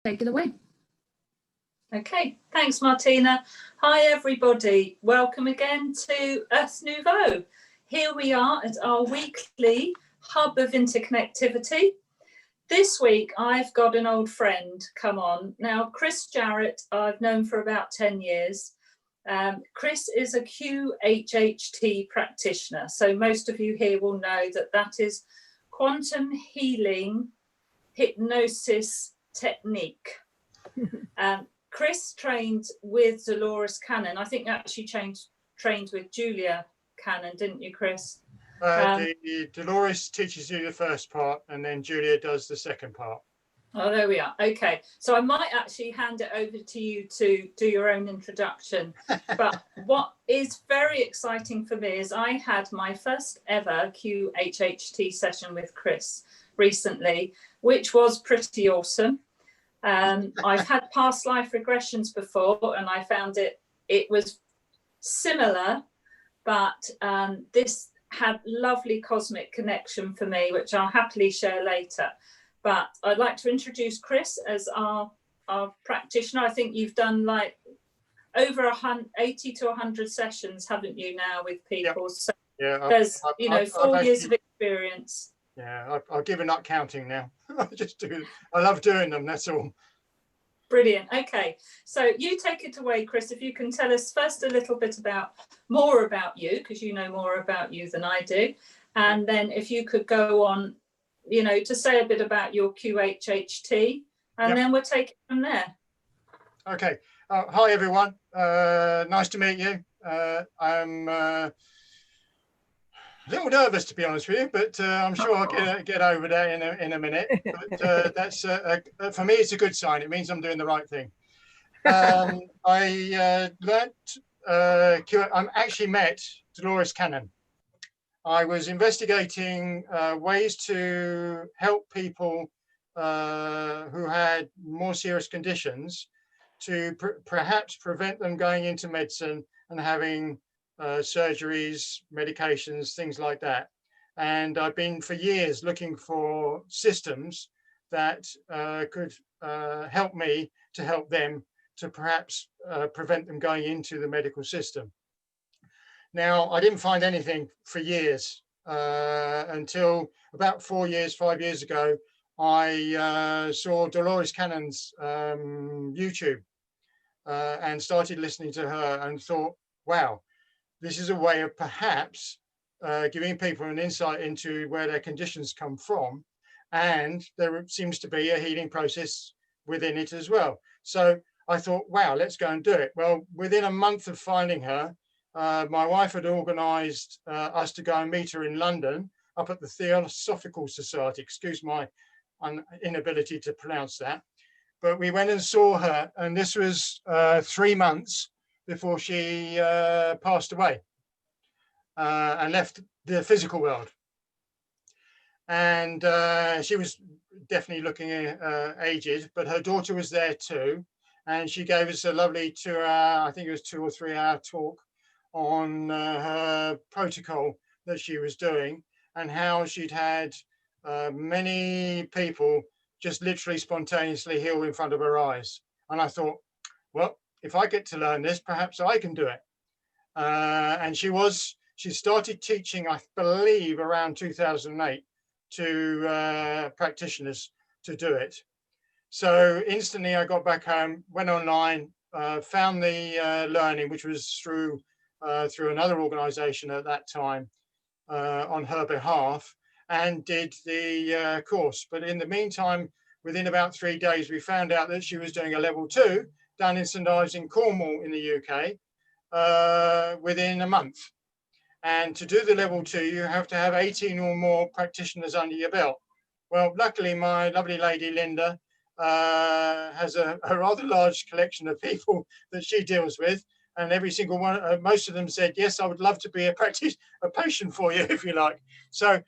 Take it away. Okay, thanks, Martina. Hi, everybody. Welcome again to Earth Nouveau. Here we are at our weekly hub of interconnectivity. This week, I've got an old friend come on. Now, Chris Jarrett, I've known for about 10 years. Chris is a QHHT practitioner. So most of you here will know that that is Quantum Healing Hypnosis Technique. Chris trained with Dolores Cannon. I think actually trained with Julia Cannon, didn't you, Chris? Dolores teaches you the first part and then Julia does the second part. Oh, there we are. Okay, so I might actually hand it over to you to do your own introduction. But what is very exciting for me is I had my first ever QHHT session with Chris recently, which was pretty awesome. I've had past life regressions before and I found it was similar, but this had lovely cosmic connection for me, which I'll happily share later. But I'd like to introduce Chris as our practitioner. I think you've done like over 80 to 100 sessions, haven't you, now with people? Yep. So yeah, there's 4 years of experience. Yeah, I've given up counting now. I love doing them, that's all. Brilliant. Okay, so you take it away, Chris. If you can tell us first a little bit more about you, because you know more about you than I do, and then if you could go on, to say a bit about your QHHT, and then we'll take it from there. Okay. Hi everyone. Nice to meet you. I'm a little nervous, to be honest with you, but I'm sure I'll get over that in a minute. But that's for me, it's a good sign. It means I'm doing the right thing. I actually met Dolores Cannon. I was investigating ways to help people who had more serious conditions to perhaps prevent them going into medicine and having surgeries, medications, things like that. And I've been for years looking for systems that could help me to help them to perhaps prevent them going into the medical system. Now, I didn't find anything for years until about 5 years ago, I saw Dolores Cannon's YouTube and started listening to her and thought, wow, this is a way of perhaps giving people an insight into where their conditions come from. And there seems to be a healing process within it as well. So I thought, wow, let's go and do it. Well, within a month of finding her, my wife had organised us to go and meet her in London up at the Theosophical Society. Excuse my inability to pronounce that. But we went and saw her, and this was 3 months before she passed away and left the physical world. And she was definitely looking aged, but her daughter was there too. And she gave us a lovely 2-hour, I think it was 2 or 3 hour talk on her protocol that she was doing and how she'd had many people just literally spontaneously heal in front of her eyes. And I thought, well, if I get to learn this, perhaps I can do it. And she started teaching, I believe, around 2008 to practitioners to do it. So instantly I got back home, went online, found the learning, which was through another organization at that time on her behalf, and did the course. But in the meantime, within about 3 days, we found out that she was doing a level 2 down in St Ives in Cornwall in the UK within a month. And to do the level 2, you have to have 18 or more practitioners under your belt. Well, luckily, my lovely lady, Linda, has a rather large collection of people that she deals with. And every single one, most of them said, yes, I would love to be a patient for you, if you like. So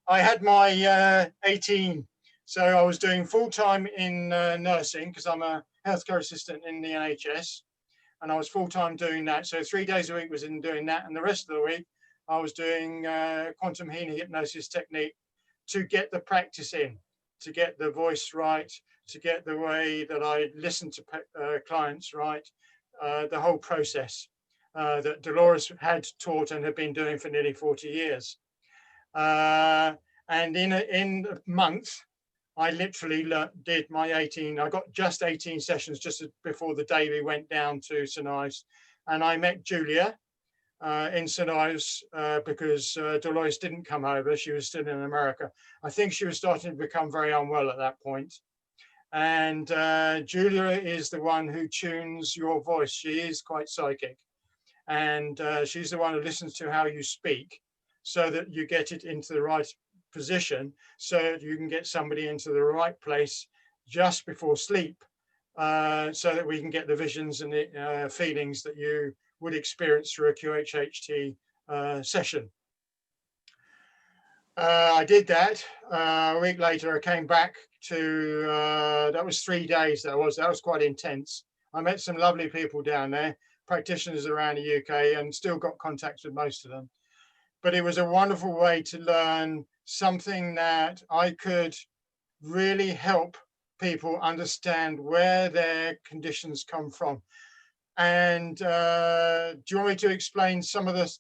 I had my 18. So I was doing full-time in nursing because I'm a healthcare assistant in the NHS. And I was full-time doing that. So 3 days a week was in doing that. And the rest of the week, I was doing Quantum Healing Hypnosis Technique to get the practice in, to get the voice right, to get the way that I listen to clients right, the whole process that Dolores had taught and had been doing for nearly 40 years. And in a month, I literally did my 18, I got just 18 sessions just before the day we went down to St. Ives. And I met Julia in St. Ives because Dolores didn't come over. She was still in America. I think she was starting to become very unwell at that point. And Julia is the one who tunes your voice. She is quite psychic. And she's the one who listens to how you speak so that you get it into the right position, so that you can get somebody into the right place just before sleep, so that we can get the visions and the feelings that you would experience through a QHHT session. I did that. A week later, I came back to, that was 3 days. That was quite intense. I met some lovely people down there, practitioners around the UK, and still got contacts with most of them. But it was a wonderful way to learn something that I could really help people understand where their conditions come from. And do you want me to explain some of the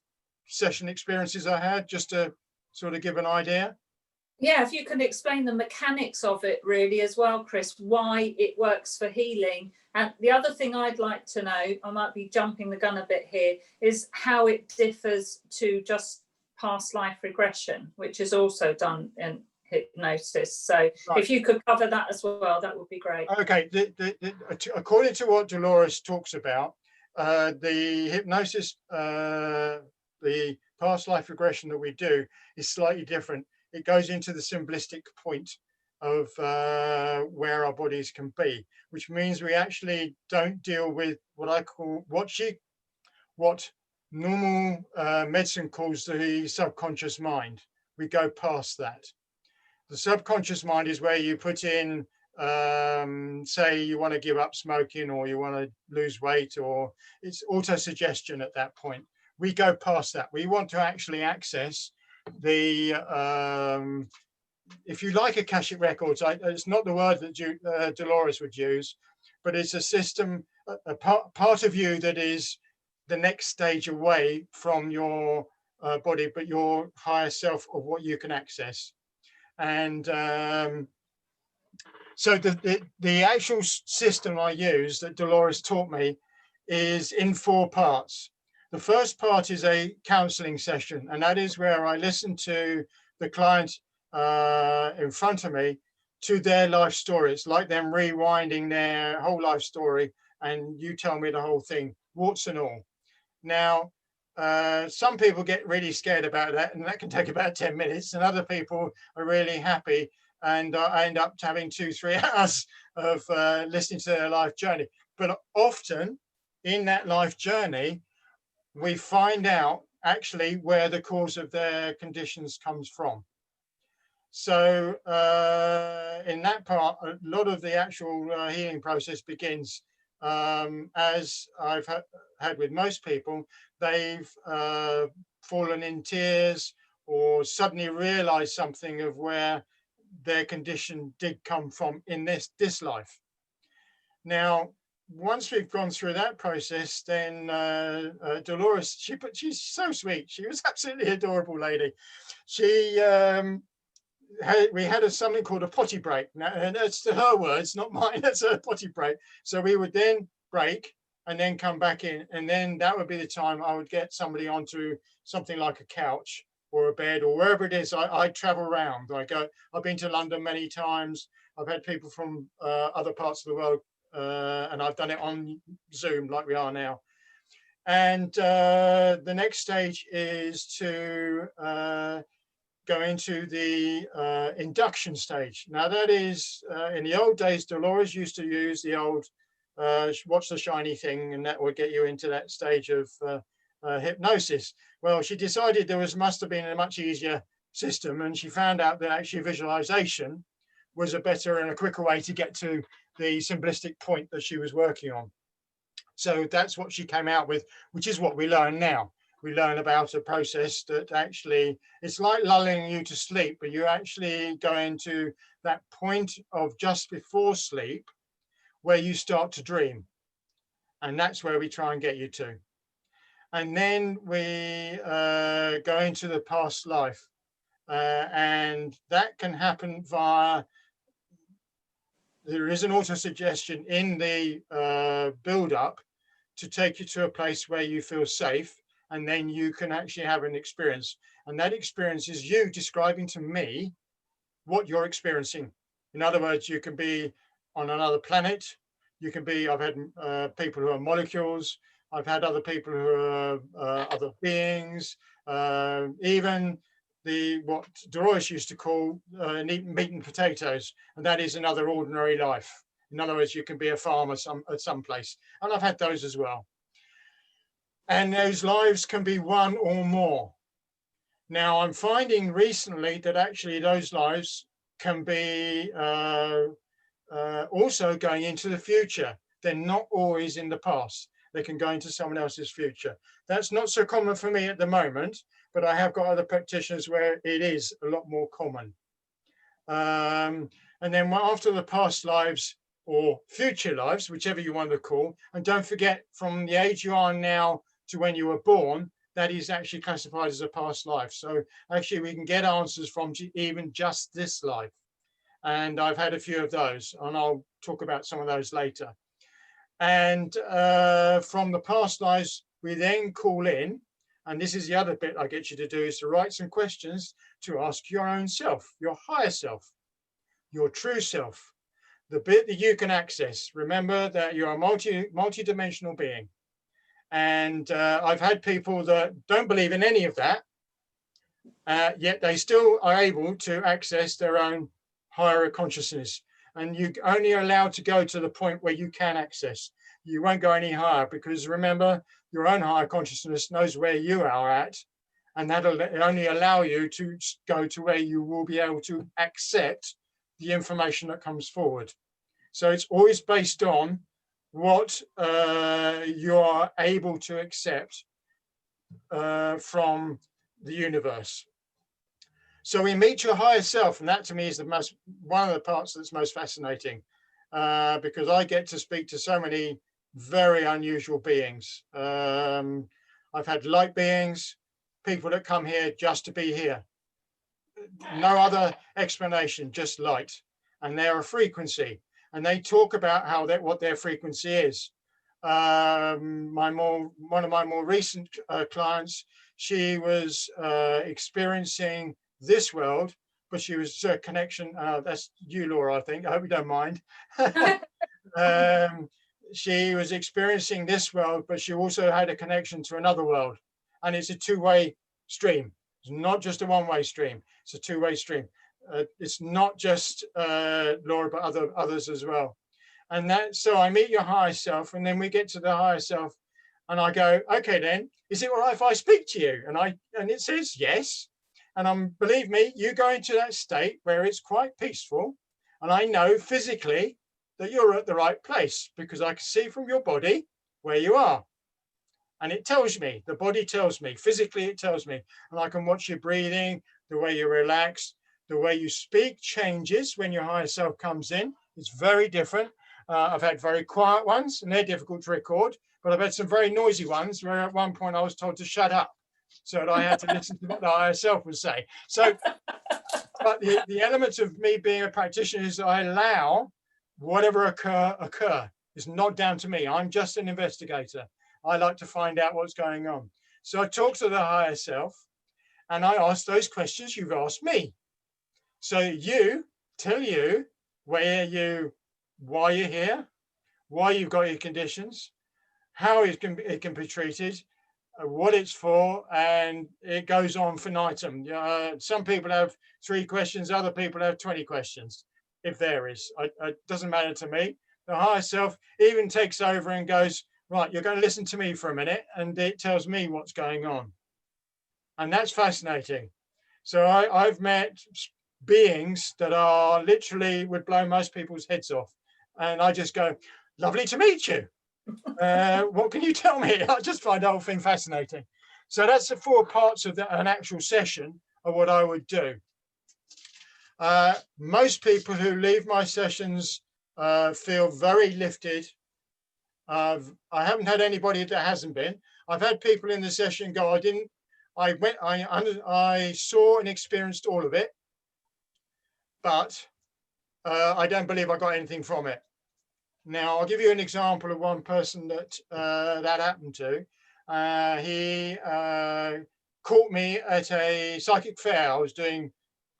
session experiences I had, just to sort of give an idea? Yeah, if you can explain the mechanics of it really as well, Chris, why it works for healing. And the other thing I'd like to know, I might be jumping the gun a bit here, is how it differs to just past life regression, which is also done in hypnosis. So right. If you could cover that as well, that would be great. Okay, according to what Dolores talks about, the hypnosis, the past life regression that we do is slightly different. It goes into the symbolic point of where our bodies can be, which means we actually don't deal with what I call, what normal medicine calls the subconscious mind. We go past that. The subconscious mind is where you put in, say you want to give up smoking, or you want to lose weight, or it's auto-suggestion at that point. We go past that. We want to actually access the, if you like, Akashic records. It's not the word that Dolores would use, but it's a system, a part of you that is the next stage away from your body, but your higher self of what you can access. And so the actual system I use that Dolores taught me is in 4 parts. The first part is a counseling session, and that is where I listen to the client in front of me to their life story. It's like them rewinding their whole life story, and you tell me the whole thing, warts and all. Now, some people get really scared about that, and that can take about 10 minutes, and other people are really happy, and I end up having 2-3 hours of listening to their life journey. But often in that life journey, we find out actually where the cause of their conditions comes from. So in that part, a lot of the actual healing process begins, as I've had with most people. They've fallen in tears or suddenly realized something of where their condition did come from in this life. Now, once we've gone through that process, then Dolores, she's so sweet. She was absolutely adorable lady. She we had something called a potty break. Now, and that's her words, not mine. That's a potty break. So we would then break and then come back in, and then that would be the time I would get somebody onto something like a couch or a bed or wherever it is. I travel around. I've been to London many times. I've had people from other parts of the world, and I've done it on Zoom like we are now. And the next stage is to go into the induction stage. Now that is, in the old days, Dolores used to use the old watch the shiny thing, and that would get you into that stage of hypnosis. Well, she decided there must have been a much easier system, and she found out that actually visualization was a better and a quicker way to get to the simplistic point that she was working on. So that's what she came out with, which is what we learn now. we learn about a process that actually, it's like lulling you to sleep, but you actually go into that point of just before sleep where you start to dream. And that's where we try and get you to. And then we go into the past life. And that can happen via, there is an auto-suggestion in the build-up to take you to a place where you feel safe, and then you can actually have an experience. And that experience is you describing to me what you're experiencing. In other words, you can be on another planet. You can be, I've had people who are molecules. I've had other people who are other beings, even what Dolores used to call meat and potatoes, and that is another ordinary life. In other words, you can be a farmer at some place, and I've had those as well. And those lives can be one or more. Now, I'm finding recently that actually those lives can be also going into the future. They're not always in the past. They can go into someone else's future. That's not so common for me at the moment, but I have got other practitioners where it is a lot more common. And then after the past lives or future lives, whichever you want to call, and don't forget, from the age you are now to when you were born, that is actually classified as a past life. So actually we can get answers from even just this life. And I've had a few of those, and I'll talk about some of those later. And from the past lives, we then call in, and this is the other bit I get you to do, is to write some questions to ask your own self, your higher self, your true self, the bit that you can access. Remember that you're a multi-dimensional being. And I've had people that don't believe in any of that, yet they still are able to access their own higher consciousness. And you're only allowed to go to the point where you can access. You won't go any higher, because remember, your own higher consciousness knows where you are at, and that'll only allow you to go to where you will be able to accept the information that comes forward. So it's always based on what you are able to accept from the universe. So we meet your higher self, and that to me is one of the parts that's most fascinating, because I get to speak to so many very unusual beings. I've had light beings, people that come here just to be here. No other explanation, just light. And they're a frequency. And they talk about what their frequency is. One of my more recent clients, she was experiencing this world, but she was a connection. That's you, Laura, I think. I hope you don't mind. She was experiencing this world, but she also had a connection to another world. And it's a two-way stream. It's not just a one-way stream. It's a two-way stream. It's not just Laura, but others as well. And so I meet your higher self, and then we get to the higher self, and I go, okay, then, is it all right if I speak to you? And it says yes. And believe me, you go into that state where it's quite peaceful. And I know physically that you're at the right place, because I can see from your body where you are. And it tells me, the body tells me, physically it tells me. And I can watch your breathing, the way you relax, the way you speak changes when your higher self comes in. It's very different. I've had very quiet ones, and they're difficult to record, but I've had some very noisy ones where at one point I was told to shut up, so that I had to listen to what the higher self would say. So, but the elements of me being a practitioner is I allow whatever occur. It's not down to me. I'm just an investigator. I like to find out what's going on. So I talk to the higher self, and I ask those questions you've asked me. So you tell you why you're here, why you've got your conditions, how it can be treated, what it's for, and it goes on infinitum. Some people have 3 questions, other people have 20 questions. It varies. It doesn't matter to me. The higher self even takes over and goes, right, you're going to listen to me for a minute, and it tells me what's going on. And that's fascinating. So I've met beings that are literally would blow most people's heads off. And I just go, lovely to meet you. What can you tell me? I just find the whole thing fascinating. So that's the 4 parts of an actual session of what I would do. Most people who leave my sessions feel very lifted. I haven't had anybody that hasn't been. I've had people in the session go, I saw and experienced all of it, but I don't believe I got anything from it. Now, I'll give you an example of one person that that happened to. He caught me at a psychic fair. I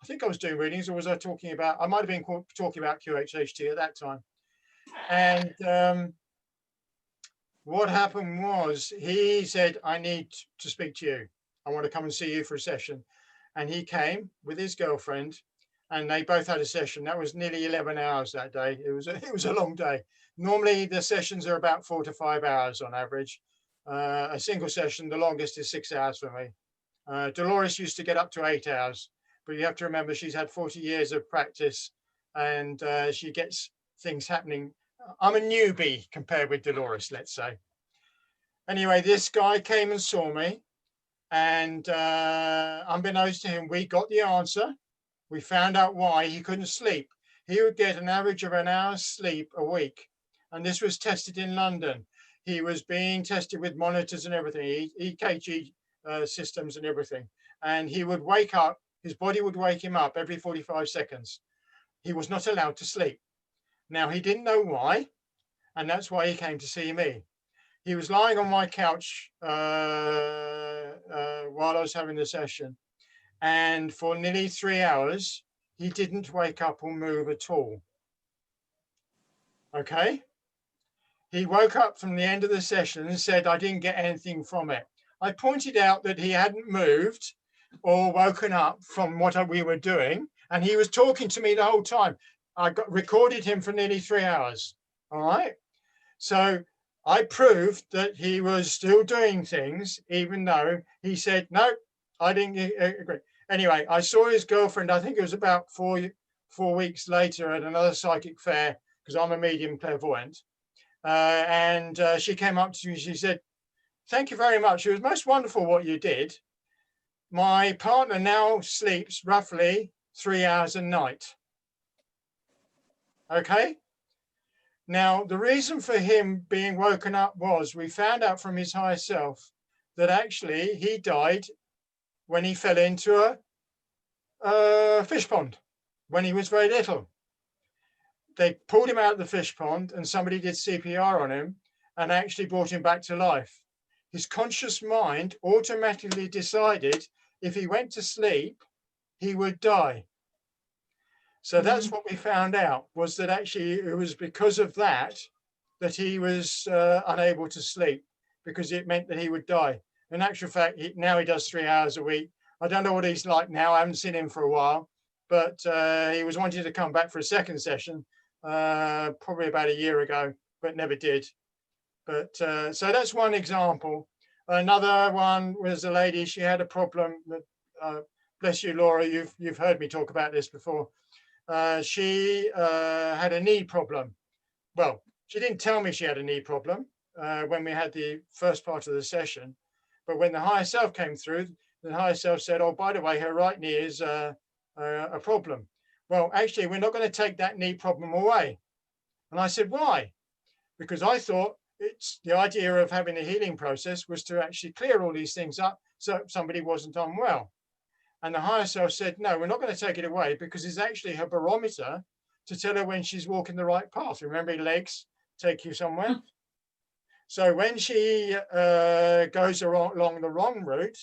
think I was doing readings, or was I talking about, I might have been talking about QHHT at that time. And what happened was he said, I need to speak to you. I want to come and see you for a session. And he came with his girlfriend, and they both had a session. That was nearly 11 hours that day. It was a long day. Normally the sessions are about 4 to 5 hours on average. A single session, the longest is 6 hours for me. Dolores used to get up to 8 hours, but you have to remember she's had 40 years of practice, and she gets things happening. I'm a newbie compared with Dolores, let's say. Anyway, this guy came and saw me, and unbeknownst to him, we got the answer. We found out why he couldn't sleep. He would get an average of an hour's sleep a week. And this was tested in London. He was being tested with monitors and everything, EKG systems and everything. And he would wake up, his body would wake him up every 45 seconds. He was not allowed to sleep. Now, he didn't know why, and that's why he came to see me. He was lying on my couch while I was having the session. And for nearly 3 hours, he didn't wake up or move at all. Okay? He woke up from the end of the session and said, I didn't get anything from it. I pointed out that he hadn't moved or woken up from what we were doing, and he was talking to me the whole time. I recorded him for nearly 3 hours. All right? So I proved that he was still doing things, even though he said, no, I didn't agree. Anyway, I saw his girlfriend, I think it was about four weeks later at another psychic fair, because I'm a medium clairvoyant. And she came up to me, she said, thank you very much. It was most wonderful what you did. My partner now sleeps roughly 3 hours a night. Okay? Now, the reason for him being woken up was we found out from his higher self that actually he died when he fell into a fish pond when he was very little. They pulled him out of the fish pond and somebody did CPR on him and actually brought him back to life. His conscious mind automatically decided if he went to sleep, he would die. So that's what we found out, was that actually it was because of that he was unable to sleep, because it meant that he would die. In actual fact, now he does 3 hours a week. I don't know what he's like now. I haven't seen him for a while, but he was wanting to come back for a second session probably about a year ago, but never did. But so that's one example. Another one was a lady, she had a problem that, bless you, Laura, you've heard me talk about this before. She had a knee problem. Well, she didn't tell me she had a knee problem when we had the first part of the session. But when the higher self came through, the higher self said, oh, by the way, her right knee is a problem. Well, actually, we're not going to take that knee problem away. And I said, why? Because I thought it's the idea of having a healing process was to actually clear all these things up so somebody wasn't unwell. And the higher self said, no, we're not going to take it away because it's actually her barometer to tell her when she's walking the right path. Remember, legs take you somewhere. So when she goes along the wrong route,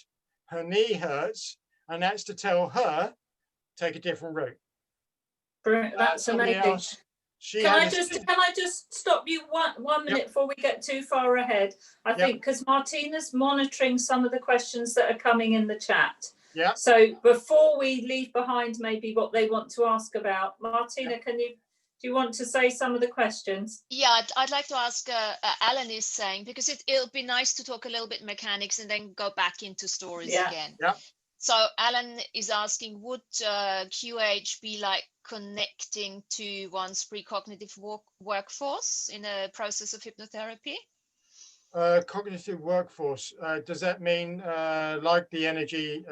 her knee hurts, and that's to tell her, take a different route. That's amazing. Can I just stop you one minute before we get too far ahead? I think because Martina's monitoring some of the questions that are coming in the chat. Yeah. So before we leave behind maybe what they want to ask about, Martina, do you want to say some of the questions? Yeah, I'd like to ask, Alan is saying, because it'll be nice to talk a little bit mechanics and then go back into stories again. Yeah. So Alan is asking, would QH be like connecting to one's precognitive workforce in a process of hypnotherapy? Cognitive workforce. Does that mean like the energy,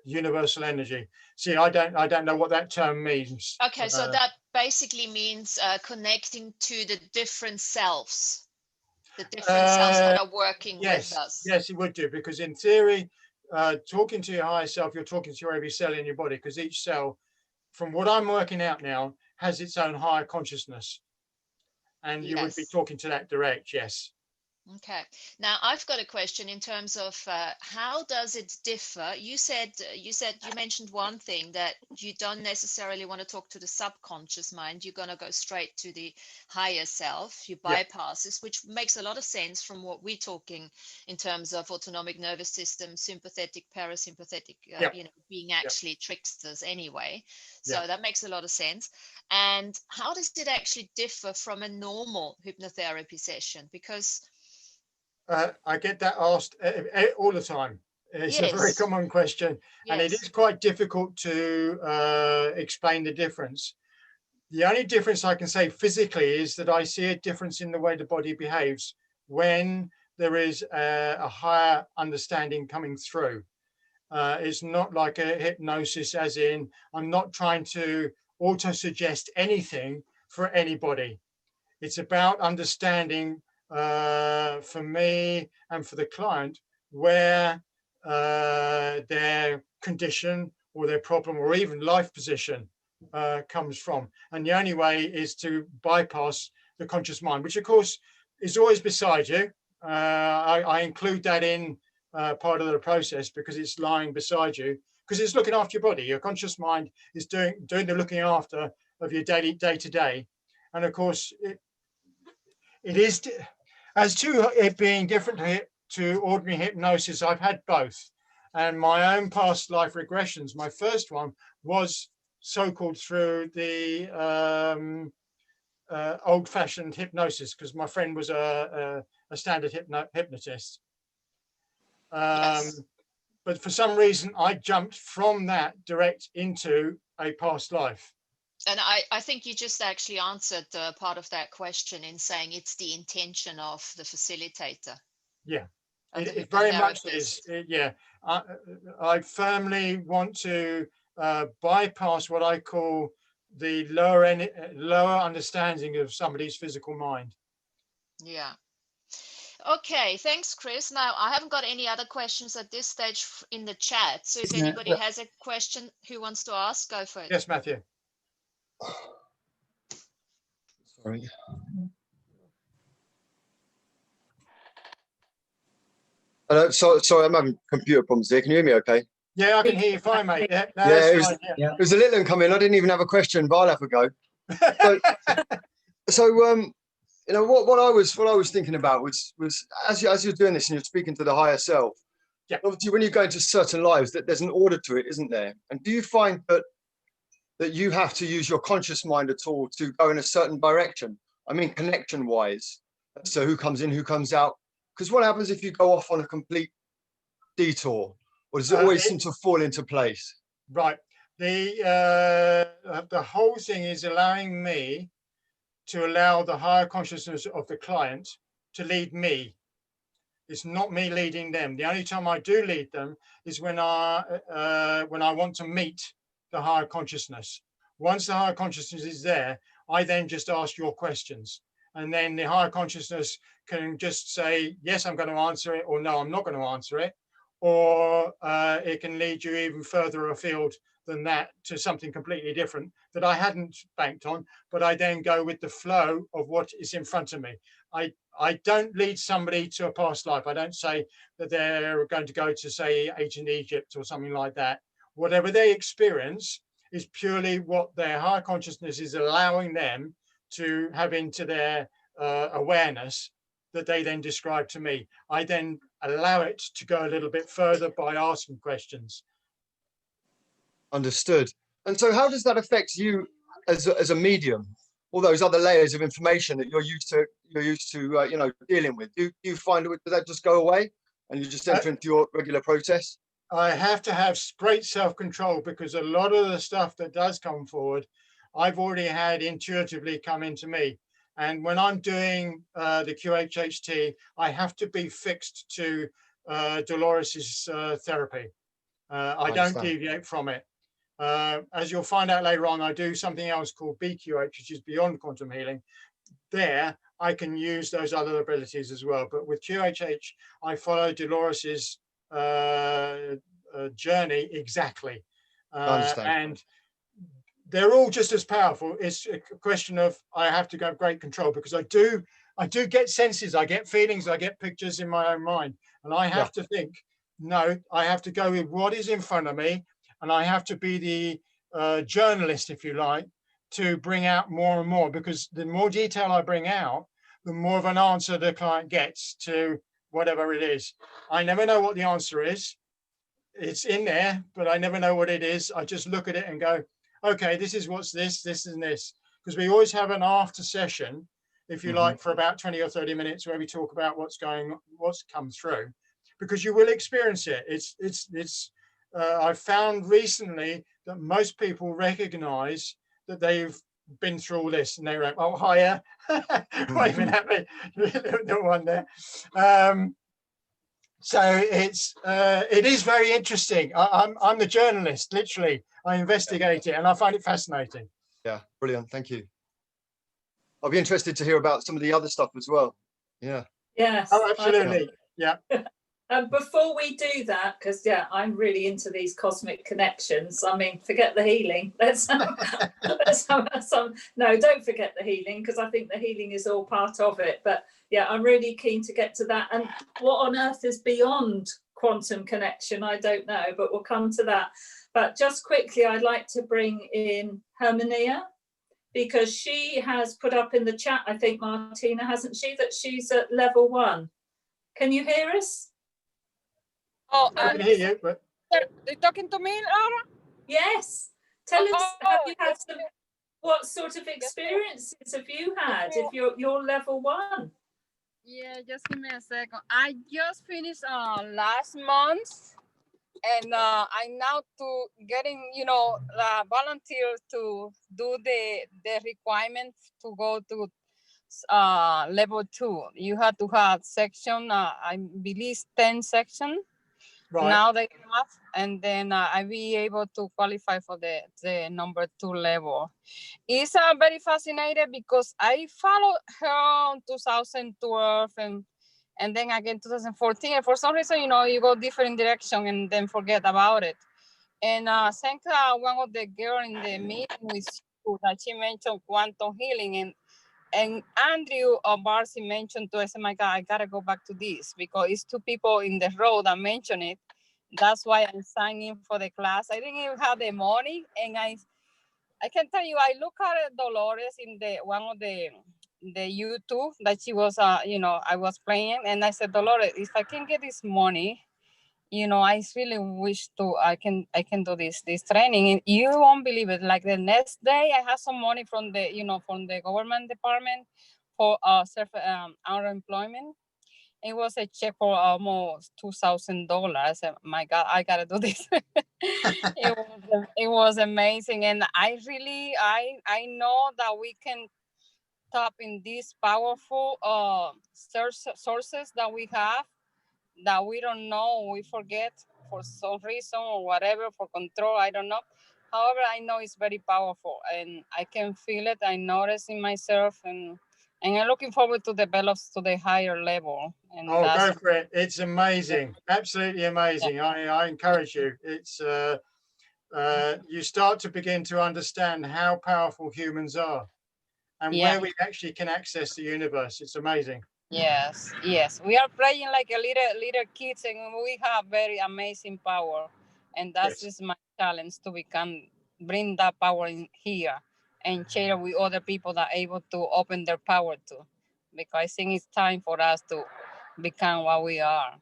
universal energy? See, I don't know what that term means. Okay, so that basically means connecting to the different selves that are working with Yes, us. yes, it would do, because in theory, talking to your higher self, you're talking to every cell in your body, because each cell, from what I'm working out now, has its own higher consciousness, and you would be Yes. talking to that direct. Yes. Okay. Now I've got a question in terms of how does it differ? You mentioned one thing, that you don't necessarily want to talk to the subconscious mind. You're going to go straight to the higher self. You Yeah. bypass this, which makes a lot of sense from what we're talking in terms of autonomic nervous system, sympathetic, parasympathetic, Yeah. being actually tricksters anyway. So Yeah. that makes a lot of sense. And how does it actually differ from a normal hypnotherapy session? Because I get that asked all the time. It's a very yes, common question, and it yes, is quite difficult to explain the difference. The only difference I can say physically is that I see a difference in the way the body behaves when there is a higher understanding coming through. It's not like a hypnosis, as in, I'm not trying to auto suggest anything for anybody. It's about understanding, for me and for the client, where their condition or their problem or even life position comes from. And the only way is to bypass the conscious mind, which of course is always beside you. I include that in part of the process, because it's lying beside you, because it's looking after your body. Your conscious mind is doing the looking after of your daily day-to-day. And of course, it is, as to it being different to ordinary hypnosis, I've had both. And my own past life regressions, my first one was so-called through the old-fashioned hypnosis, because my friend was a standard hypnotist. yes. But for some reason, I jumped from that direct into a past life. And I think you just actually answered part of that question in saying it's the intention of the facilitator, Yeah, of the it very much is. hypnotherapist. Yeah, I firmly want to bypass what I call the lower understanding of somebody's physical mind. Yeah. Okay, thanks, Chris. Now, I haven't got any other questions at this stage in the chat. So if anybody has a question who wants to ask, go for it. Yes, Matthew. Sorry. Hello, sorry, I'm having computer problems here. Can you hear me okay? Yeah, I can hear you fine, mate. Yeah, no, Yeah, that's fine. Yeah. it was a little one come in. I didn't even have a question, but I'll have a go. So you know, what I was thinking about was as you're doing this and you're speaking to the higher self. Yeah. Obviously, when you go into certain lives, that there's an order to it, isn't there? And do you find that you have to use your conscious mind at all to go in a certain direction? I mean, connection-wise. So who comes in, who comes out? Because what happens if you go off on a complete detour? Or does it always seem to fall into place? Right. The whole thing is allowing me to allow the higher consciousness of the client to lead me. It's not me leading them. The only time I do lead them is when I want to meet the higher consciousness. Once the higher consciousness is there, I then just ask your questions. And then the higher consciousness can just say, yes, I'm going to answer it, or no, I'm not going to answer it. Or it can lead you even further afield than that to something completely different that I hadn't banked on, but I then go with the flow of what is in front of me. I don't lead somebody to a past life. I don't say that they're going to go to, say, ancient Egypt or something like that. Whatever they experience is purely what their higher consciousness is allowing them to have into their awareness, that they then describe to me. I then allow it to go a little bit further by asking questions. Understood. And so how does that affect you as a medium? All those other layers of information that you're used to you know, dealing with. Do you find does that just go away and you just enter into your regular process? I have to have great self-control, because a lot of the stuff that does come forward, I've already had intuitively come into me. And when I'm doing the QHHT, I have to be fixed to Dolores's therapy. I don't deviate from it. As you'll find out later on, I do something else called BQH, which is beyond quantum healing. There, I can use those other abilities as well. But with QHH, I follow Dolores's journey exactly. And they're all just as powerful. It's a question of I have to have great control, because I do get senses, I get feelings, I get pictures in my own mind, and I have to think, no, I have to go with what is in front of me, and I have to be the journalist, if you like, to bring out more and more, because the more detail I bring out, the more of an answer the client gets to whatever it is. I never know what the answer is. It's in there, but I never know what it is. I just look at it and go, okay, this is what's this and this. Because we always have an after session, if you like, for about 20 or 30 minutes where we talk about what's come through, because you will experience it. I've found recently that most people recognize that they've been through all this, and they're like, oh, hiya, waving at me, the one there. So it is very interesting. I'm the journalist, literally. I investigate it, and I find it fascinating. Yeah, brilliant. Thank you. I'll be interested to hear about some of the other stuff as well. Yeah. Yes. Oh, absolutely. Yeah. Before we do that, because I'm really into these cosmic connections. I mean, forget the healing. Let's have some. No, don't forget the healing, because I think the healing is all part of it. But yeah, I'm really keen to get to that. And what on earth is beyond quantum connection? I don't know, but we'll come to that. But just quickly, I'd like to bring in Herminia, because she has put up in the chat, I think, Martina, hasn't she, that she's at level 1. Can you hear us? Oh, I can hear you, but you're talking to me, Laura? Yes. Tell us, have you had some, what sort of experiences have you had if you're level 1? Yeah, just give me a second. I just finished last month, and I'm now to getting, volunteer to do the requirements to go to level 2. You have to have section, I believe 10 section. Right. Now they have, and then I be able to qualify for the number 2 level. It's very fascinating, because I followed her in 2012 and then again 2014. And for some reason, you go different direction and then forget about it. And I think one of the girls in the meeting with you, that she mentioned quantum healing, and Andrew Barcy mentioned to us, oh my God, I gotta go back to this, because it's 2 people in the row that mentioned it. That's why I'm signing for the class. I didn't even have the money, and I can tell you, I look at Dolores in the one of the YouTube that she was, I was playing, and I said, Dolores, if I can get this money, I really wish I can do this training. And you won't believe it. Like the next day, I had some money from the government department for unemployment. It was a check for almost $2,000. My God, I gotta do this. It was amazing, and I know that we can tap in these powerful sources that we have, that we don't know, we forget for some reason or whatever, for control, I don't know. However, I know it's very powerful, and I can feel it. I notice in myself, and I'm looking forward to develop to the higher level. And go for it. It's amazing. Absolutely amazing. Yeah. I encourage you. It's you start to begin to understand how powerful humans are, and where we actually can access the universe. It's amazing. Yes. We are playing like a little kids, and we have very amazing power. And that's just my challenge, to bring that power in here and share with other people that are able to open their power to. Because I think it's time for us to become what we are.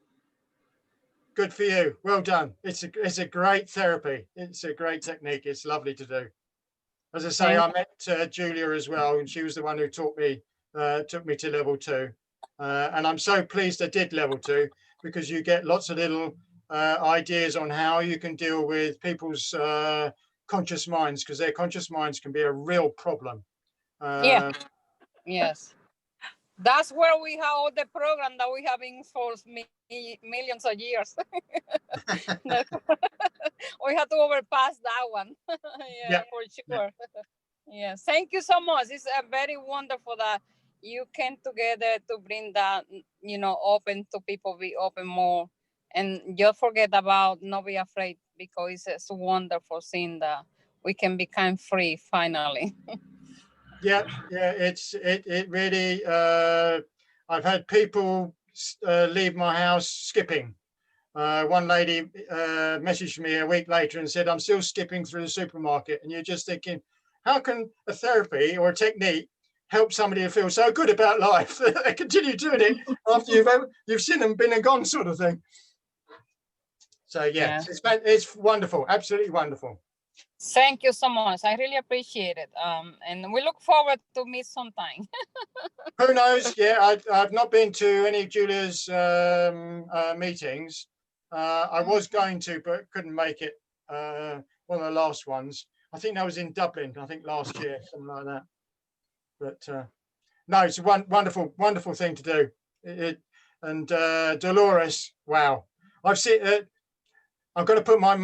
Good for you. Well done. It's a great therapy. It's a great technique. It's lovely to do. As I say, I met Julia as well, and she was the one who took me to level 2. And I'm so pleased I did level 2, because you get lots of little ideas on how you can deal with people's conscious minds, because their conscious minds can be a real problem. Yes. That's where we have all the program that we have been for millions of years. We have to overpass that one. Yeah, for sure. Yeah. Thank you so much. It's very wonderful that you came together to bring that, open to people, be open more. And just forget about not be afraid, because it's wonderful seeing that we can become free finally. Yeah, it really. I've had people leave my house skipping. One lady messaged me a week later and said, "I'm still skipping through the supermarket," and you're just thinking, how can a therapy or a technique help somebody to feel so good about life that they continue doing it after you've seen them, been and gone, sort of thing. So yeah. It's wonderful, absolutely wonderful. Thank you so much. I really appreciate it. And we look forward to meet sometime. Who knows? Yeah, I've not been to any of Julia's meetings. I was going to, but couldn't make it. One of the last ones. I think that was in Dublin, I think last year, something like that. But no, it's a wonderful, wonderful thing to do. And Dolores, wow. I've seen it. I'm going to put my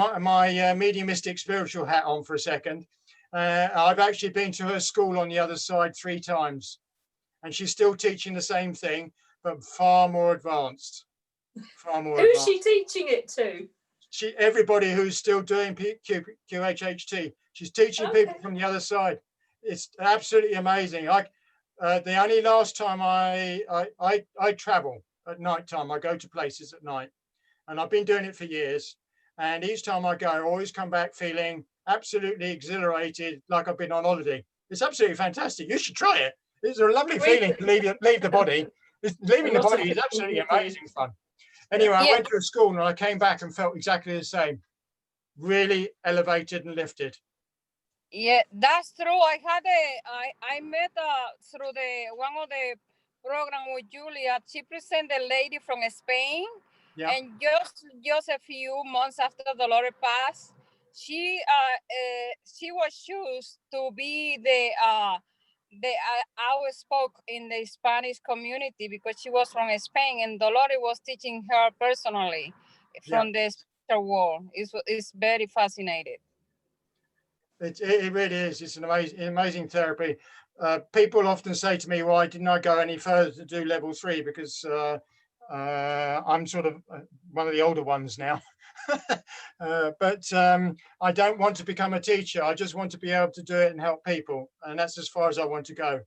mediumistic spiritual hat on for a second. I've actually been to her school on the other side 3 times, and she's still teaching the same thing, but far more advanced. Far more. Who's she teaching it to? Everybody who's still doing QHHT. She's teaching people from the other side. It's absolutely amazing. The only last time I travel at night time, I go to places at night, and I've been doing it for years. And each time I go, I always come back feeling absolutely exhilarated, like I've been on holiday. It's absolutely fantastic. You should try it. It's a lovely feeling to leave the body. Leaving the body is absolutely amazing fun. Anyway, I went to a school and I came back and felt exactly the same. Really elevated and lifted. Yeah, that's true. I met through one of the program with Julia. She presented a lady from Spain. Yeah. And just a few months after Dolores passed, she was chosen to be the outspoken in the Spanish community, because she was from Spain, and Dolores was teaching her personally from the spiritual world. It's very fascinating. It really is. It's an amazing therapy. People often say to me, "Why didn't I go any further to do level 3?" Because I'm sort of one of the older ones now. But I don't want to become a teacher. I just want to be able to do it and help people. And that's as far as I want to go.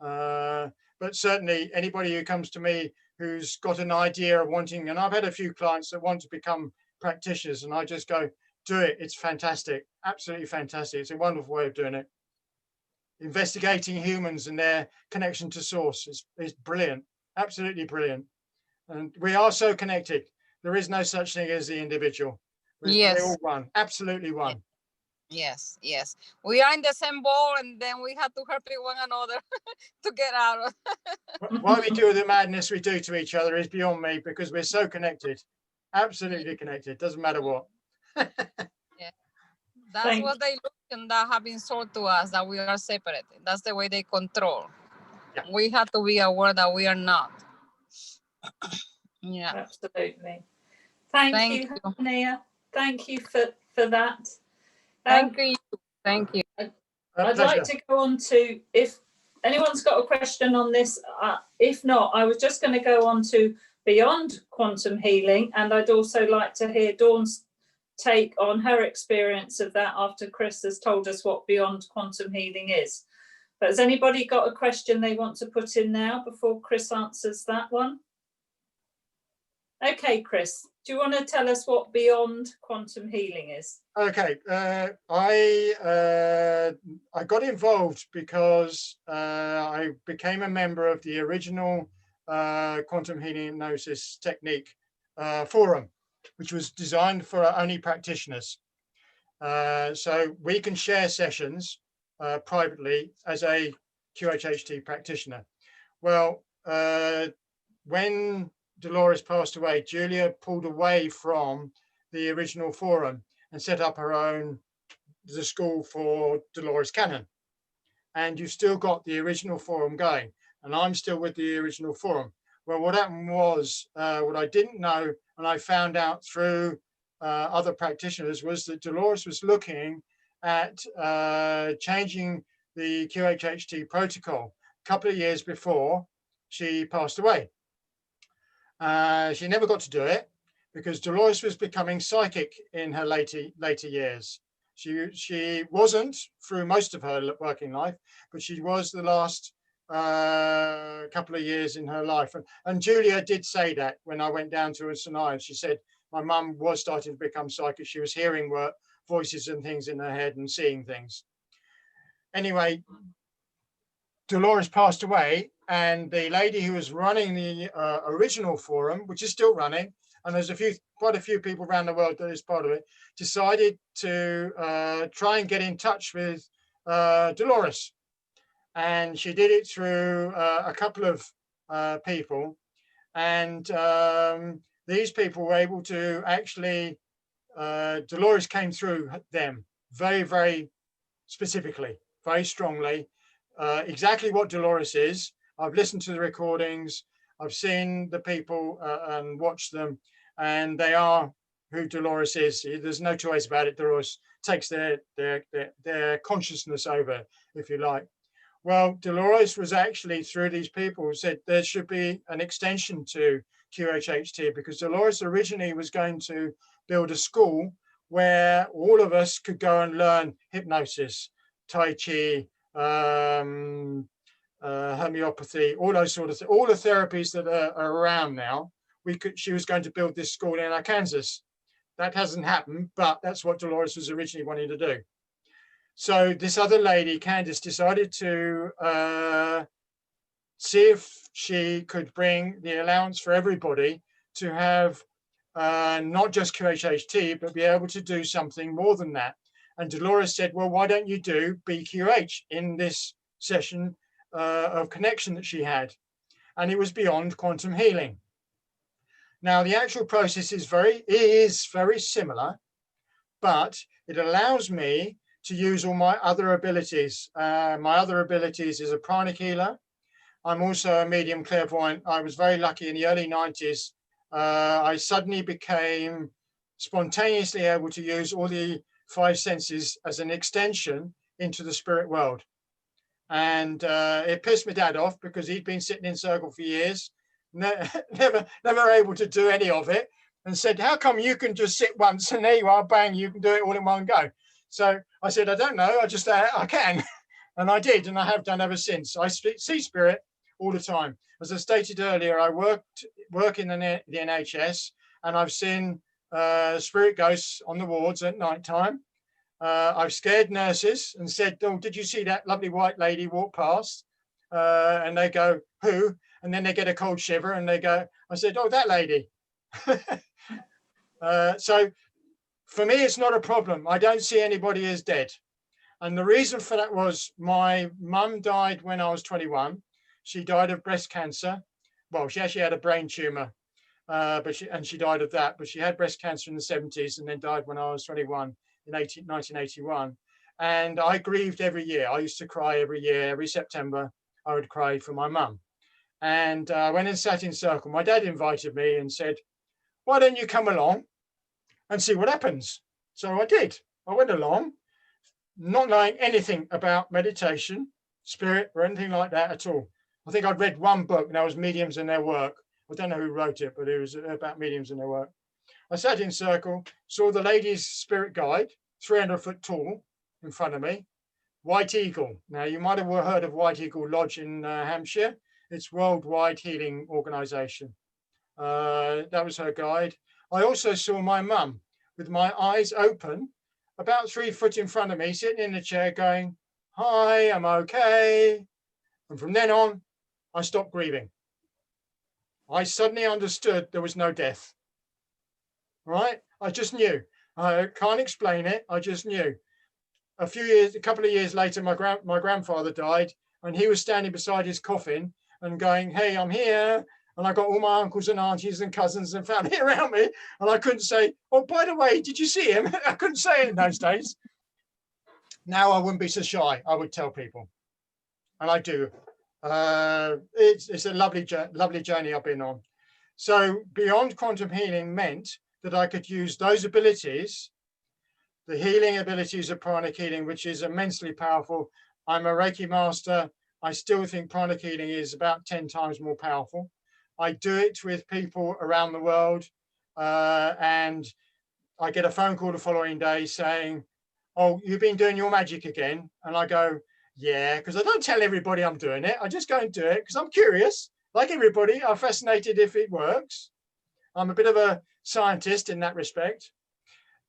But certainly anybody who comes to me who's got an idea of wanting, and I've had a few clients that want to become practitioners, and I just go, do it. It's fantastic. Absolutely fantastic. It's a wonderful way of doing it. Investigating humans and their connection to source is brilliant. Absolutely brilliant. And we are so connected. There is no such thing as the individual. We're all one. Absolutely one. Yes. We are in the same boat, and then we have to help one another to get out of. Why we do the madness we do to each other is beyond me, because we're so connected. Absolutely connected. Doesn't matter what. That's what the illusion that have been sold to us, that we are separate. That's the way they control. Yeah. We have to be aware that we are not. Yeah, absolutely. Thank you, Hania. Thank you for that. Thank you. I'd like to go on to, if anyone's got a question on this. If not, I was just going to go on to beyond quantum healing, and I'd also like to hear Dawn's take on her experience of that after Chris has told us what beyond quantum healing is. But has anybody got a question they want to put in now before Chris answers that one? Okay, Chris, do you want to tell us what beyond quantum healing is? Okay, I got involved because I became a member of the original Quantum Healing Hypnosis Technique forum, which was designed for only practitioners. So we can share sessions privately as a QHHT practitioner. Well, when Dolores passed away, Julia pulled away from the original forum and set up her own, the school for Dolores Cannon. and you've still got the original forum going, and I'm still with the original forum. Well, what happened was, what I didn't know, and I found out through other practitioners, was that Dolores was looking at changing the QHHT protocol a couple of years before she passed away. She never got to do it because Dolores was becoming psychic in her later years. She wasn't through most of her working life, but she was the last couple of years in her life. And Julia did say that when I went down to her St. Ives. She said my mum was starting to become psychic. She was hearing voices and things in her head and seeing things. Anyway, Dolores passed away, and the lady who was running the original forum, which is still running, and there's quite a few people around the world that is part of it, decided to try and get in touch with Dolores. And she did it through a couple of people. And these people were able to actually, Dolores came through them very, very specifically, very strongly. Exactly what Dolores is. I've listened to the recordings. I've seen the people and watched them, and they are who Dolores is. There's no two ways about it. Dolores takes their consciousness over, if you like. Well, Dolores was actually, through these people, said there should be an extension to QHHT, because Dolores originally was going to build a school where all of us could go and learn hypnosis, Tai Chi, homeopathy, all those sort of things, all the therapies that are around now. She was going to build this school in Arkansas. That hasn't happened, but that's what Dolores was originally wanting to do. So this other lady, Candice, decided to see if she could bring the allowance for everybody to have not just QHHT, but be able to do something more than that. And Dolores said, well, why don't you do BQH in this session of connection that she had? And it was beyond quantum healing. Now, the actual process is very similar, but it allows me to use all my other abilities. My other abilities is a pranic healer. I'm also a medium clairvoyant. I was very lucky in the early 90s. I suddenly became spontaneously able to use all the 5 senses as an extension into the spirit world. And it pissed my dad off because he'd been sitting in circle for years, never able to do any of it, and said, how come you can just sit once and there you are, bang, you can do it all in one go? So I said, I don't know, I can. And I did, and I have done ever since. I see spirit all the time. As I stated earlier, I work in the NHS, and I've seen spirit ghosts on the wards at night time. I've scared nurses and said, oh, did you see that lovely white lady walk past? And they go, who? And then they get a cold shiver and they go, I said, oh, that lady. So for me, it's not a problem. I don't see anybody as dead. And the reason for that was my mum died when I was 21. She died of breast cancer. Well, she actually had a brain tumor, but she died of that. But she had breast cancer in the 70s and then died when I was 21 in 1981. And I grieved every year. I used to cry every year. Every September, I would cry for my mum. And I went and sat in circle. My dad invited me and said, why don't you come along and see what happens? So I did. I went along, not knowing anything about meditation, spirit, or anything like that at all. I think I'd read one book, and that was Mediums and Their Work. I don't know who wrote it, but it was about mediums and their work. I sat in circle, saw the lady's spirit guide, 300 foot tall, in front of me, White Eagle. Now, you might have heard of White Eagle Lodge in Hampshire. It's Worldwide Healing Organization. That was her guide. I also saw my mum with my eyes open, about 3 foot in front of me, sitting in a chair going, hi, I'm okay. And from then on, I stopped grieving. I suddenly understood there was no death. Right? I just knew. I can't explain it. I just knew. A couple of years later, my grandfather died, and he was standing beside his coffin and going, hey, I'm here. And I got all my uncles and aunties and cousins and family around me. And I couldn't say, oh, by the way, did you see him? I couldn't say it in those days. Now I wouldn't be so shy. I would tell people. and I do. It's a lovely journey I've been on. So beyond quantum healing meant that I could use those abilities, the healing abilities of pranic healing, which is immensely powerful. I'm a Reiki master. I still think pranic healing is about 10 times more powerful. I do it with people around the world, and I get a phone call the following day saying, "Oh, you've been doing your magic again?" And I go, "Yeah," because I don't tell everybody I'm doing it. I just go and do it because I'm curious. Like everybody, I'm fascinated if it works. I'm a bit of a scientist in that respect.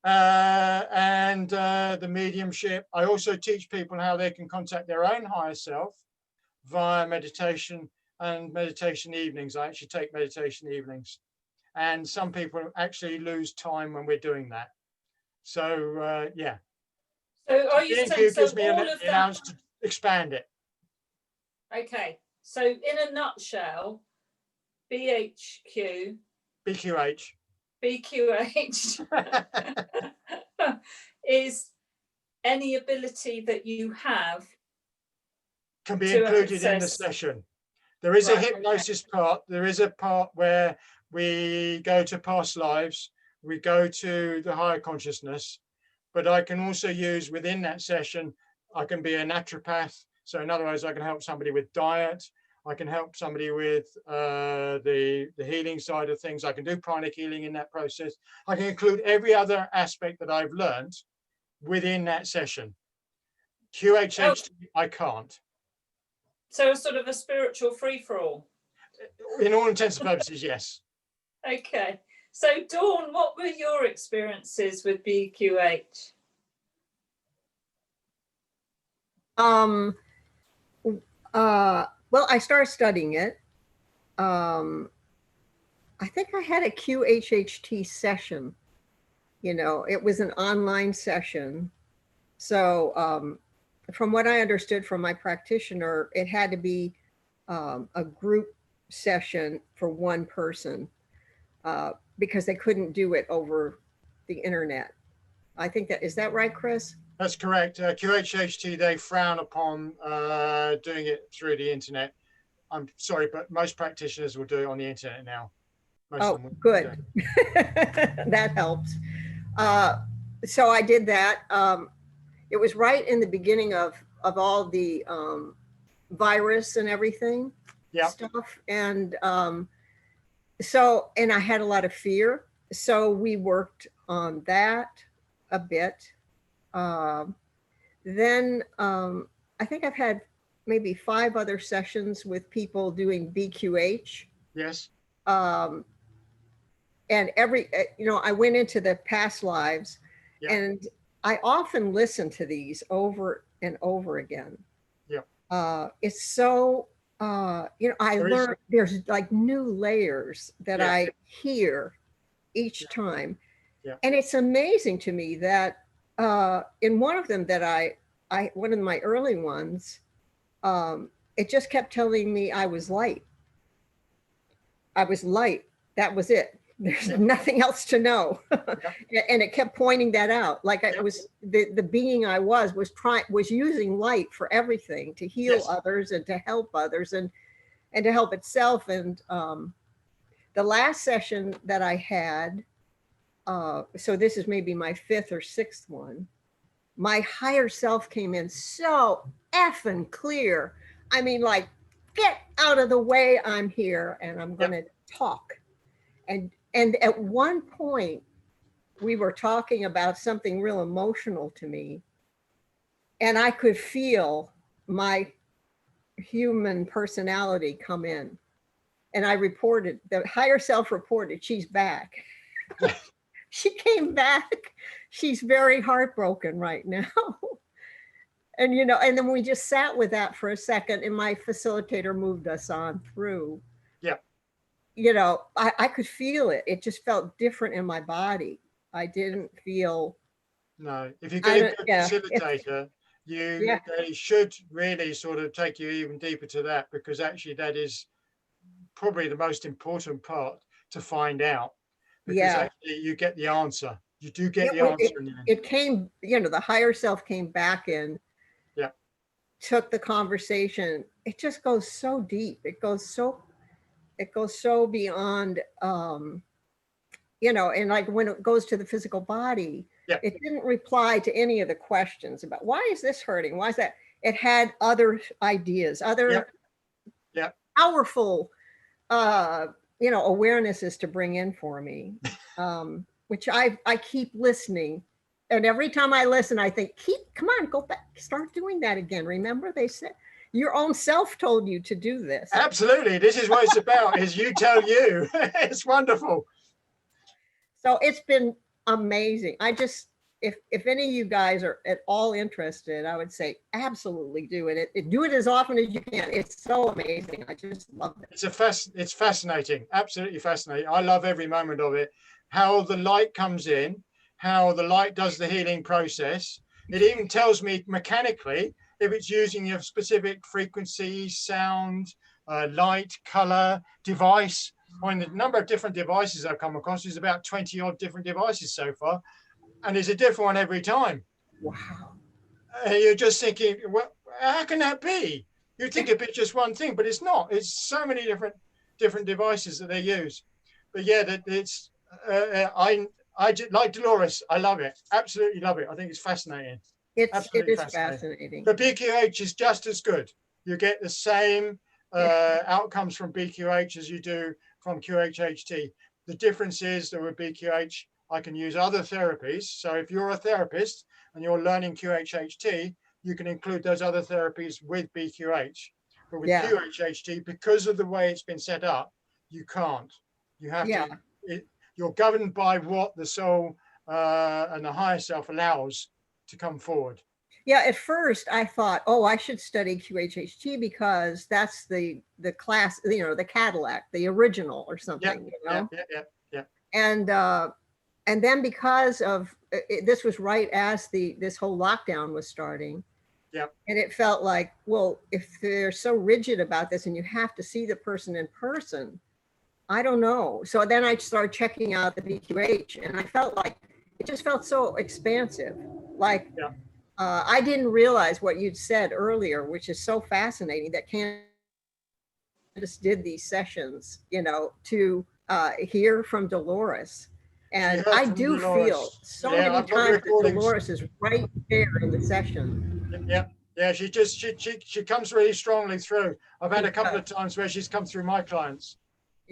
And the mediumship. I also teach people how they can contact their own higher self via meditation and meditation evenings. I actually take meditation evenings. And some people actually lose time when we're doing that. So, yeah. So are you saying, so gives me all an of that? allowance to expand it. Okay. So in a nutshell, BHQ, BQH. BQH is any ability that you have Can be to included in the access. session. There is a Right, hypnosis part. There is a part where we go to past lives. We go to the higher consciousness. But I can also use within that session, I can be a naturopath. So in other words, I can help somebody with diet. I can help somebody with the healing side of things. I can do pranic healing in that process. I can include every other aspect that I've learned within that session. QHHT, I can't. So sort of a spiritual free-for-all. In all intents and purposes, yes. Okay. So Dawn, what were your experiences with BQH? Well, I started studying it. I think I had a QHHT session. You know, it was an online session. So from what I understood from my practitioner, it had to be a group session for one person because they couldn't do it over the internet. I think that, is that right, Chris? That's correct. QHHT, they frown upon doing it through the internet. I'm sorry, but most practitioners will do it on the internet now. Oh, good. That helps. So I did that. It was right in the beginning of all the virus and everything stuff. And so, and I had a lot of fear. So we worked on that a bit. Then I think I've had maybe 5 other sessions with people doing BQH. Yes. And every, you know, I went into the past lives and I often listen to these over and over again. Yeah. It's so, you know, I learned there's like new layers that I hear each time. Yeah. And it's amazing to me that in one of them that one of my early ones, it just kept telling me I was light. I was light. That was it. There's nothing else to know. And it kept pointing that out. Like I was, the being I was using light for everything, to heal others and to help others and to help itself. And the last session that I had, so this is maybe my 5th or 6th one, my higher self came in so effing clear. I mean, like, get out of the way, I'm here and I'm going to talk. And at one point we were talking about something real emotional to me, and I could feel my human personality come in, and I reported, the higher self reported, she's back. She came back. She's very heartbroken right now. And, you know, and then we just sat with that for a second and my facilitator moved us on through. Yeah. You know, I could feel it. It just felt different in my body. I didn't feel. No, if you get a good facilitator, they should really sort of take you even deeper to that, because actually that is probably the most important part to find out. Because actually you get the answer. You do get the answer. It came, you know, the higher self came back in took the conversation, it just goes so deep. It goes so beyond, you know, and like when it goes to the physical body, it didn't reply to any of the questions about why is this hurting? Why is that? It had other ideas, other powerful, you know, awarenesses to bring in for me, which I keep listening. And every time I listen, I think, come on, go back, start doing that again. Remember, they said your own self told you to do this. Absolutely. This is what it's about, is you tell you. It's wonderful. So it's been amazing. I just, if any of you guys are at all interested, I would say absolutely do it. Do it as often as you can. It's so amazing. I just love it. It's fascinating. Absolutely fascinating. I love every moment of it. How the light comes in, how the light does the healing process. It even tells me mechanically if it's using a specific frequency, sound, light, color, device. I mean, the number of different devices I've come across is about 20 odd different devices so far. And it's a different one every time. Wow. You're just thinking, well, how can that be? You think it'd be just one thing, but it's not. It's so many different devices that they use. But yeah, that it's I like Dolores. I love it. Absolutely love it. I think it's fascinating. It is fascinating. But BQH is just as good. You get the same outcomes from BQH as you do from QHHT. The difference is that with BQH, I can use other therapies. So if you're a therapist and you're learning QHHT, you can include those other therapies with BQH. But with QHHT, because of the way it's been set up, you can't. You have to. You're governed by what the soul and the higher self allows to come forward. Yeah, at first I thought, oh, I should study QHHT because that's the class, you know, the Cadillac, the original or something, you know? Yeah. And then because of this was right as this whole lockdown was starting. Yeah. And it felt like, well, if they're so rigid about this and you have to see the person in person, I don't know. So then I started checking out the BQH and I felt like it just felt so expansive. Like I didn't realize what you'd said earlier, which is so fascinating, that Candace did these sessions, you know, to hear from Dolores. And I do feel so many times that Dolores is right there in the session. Yeah, she comes really strongly through. I've had a couple of times where she's come through my clients.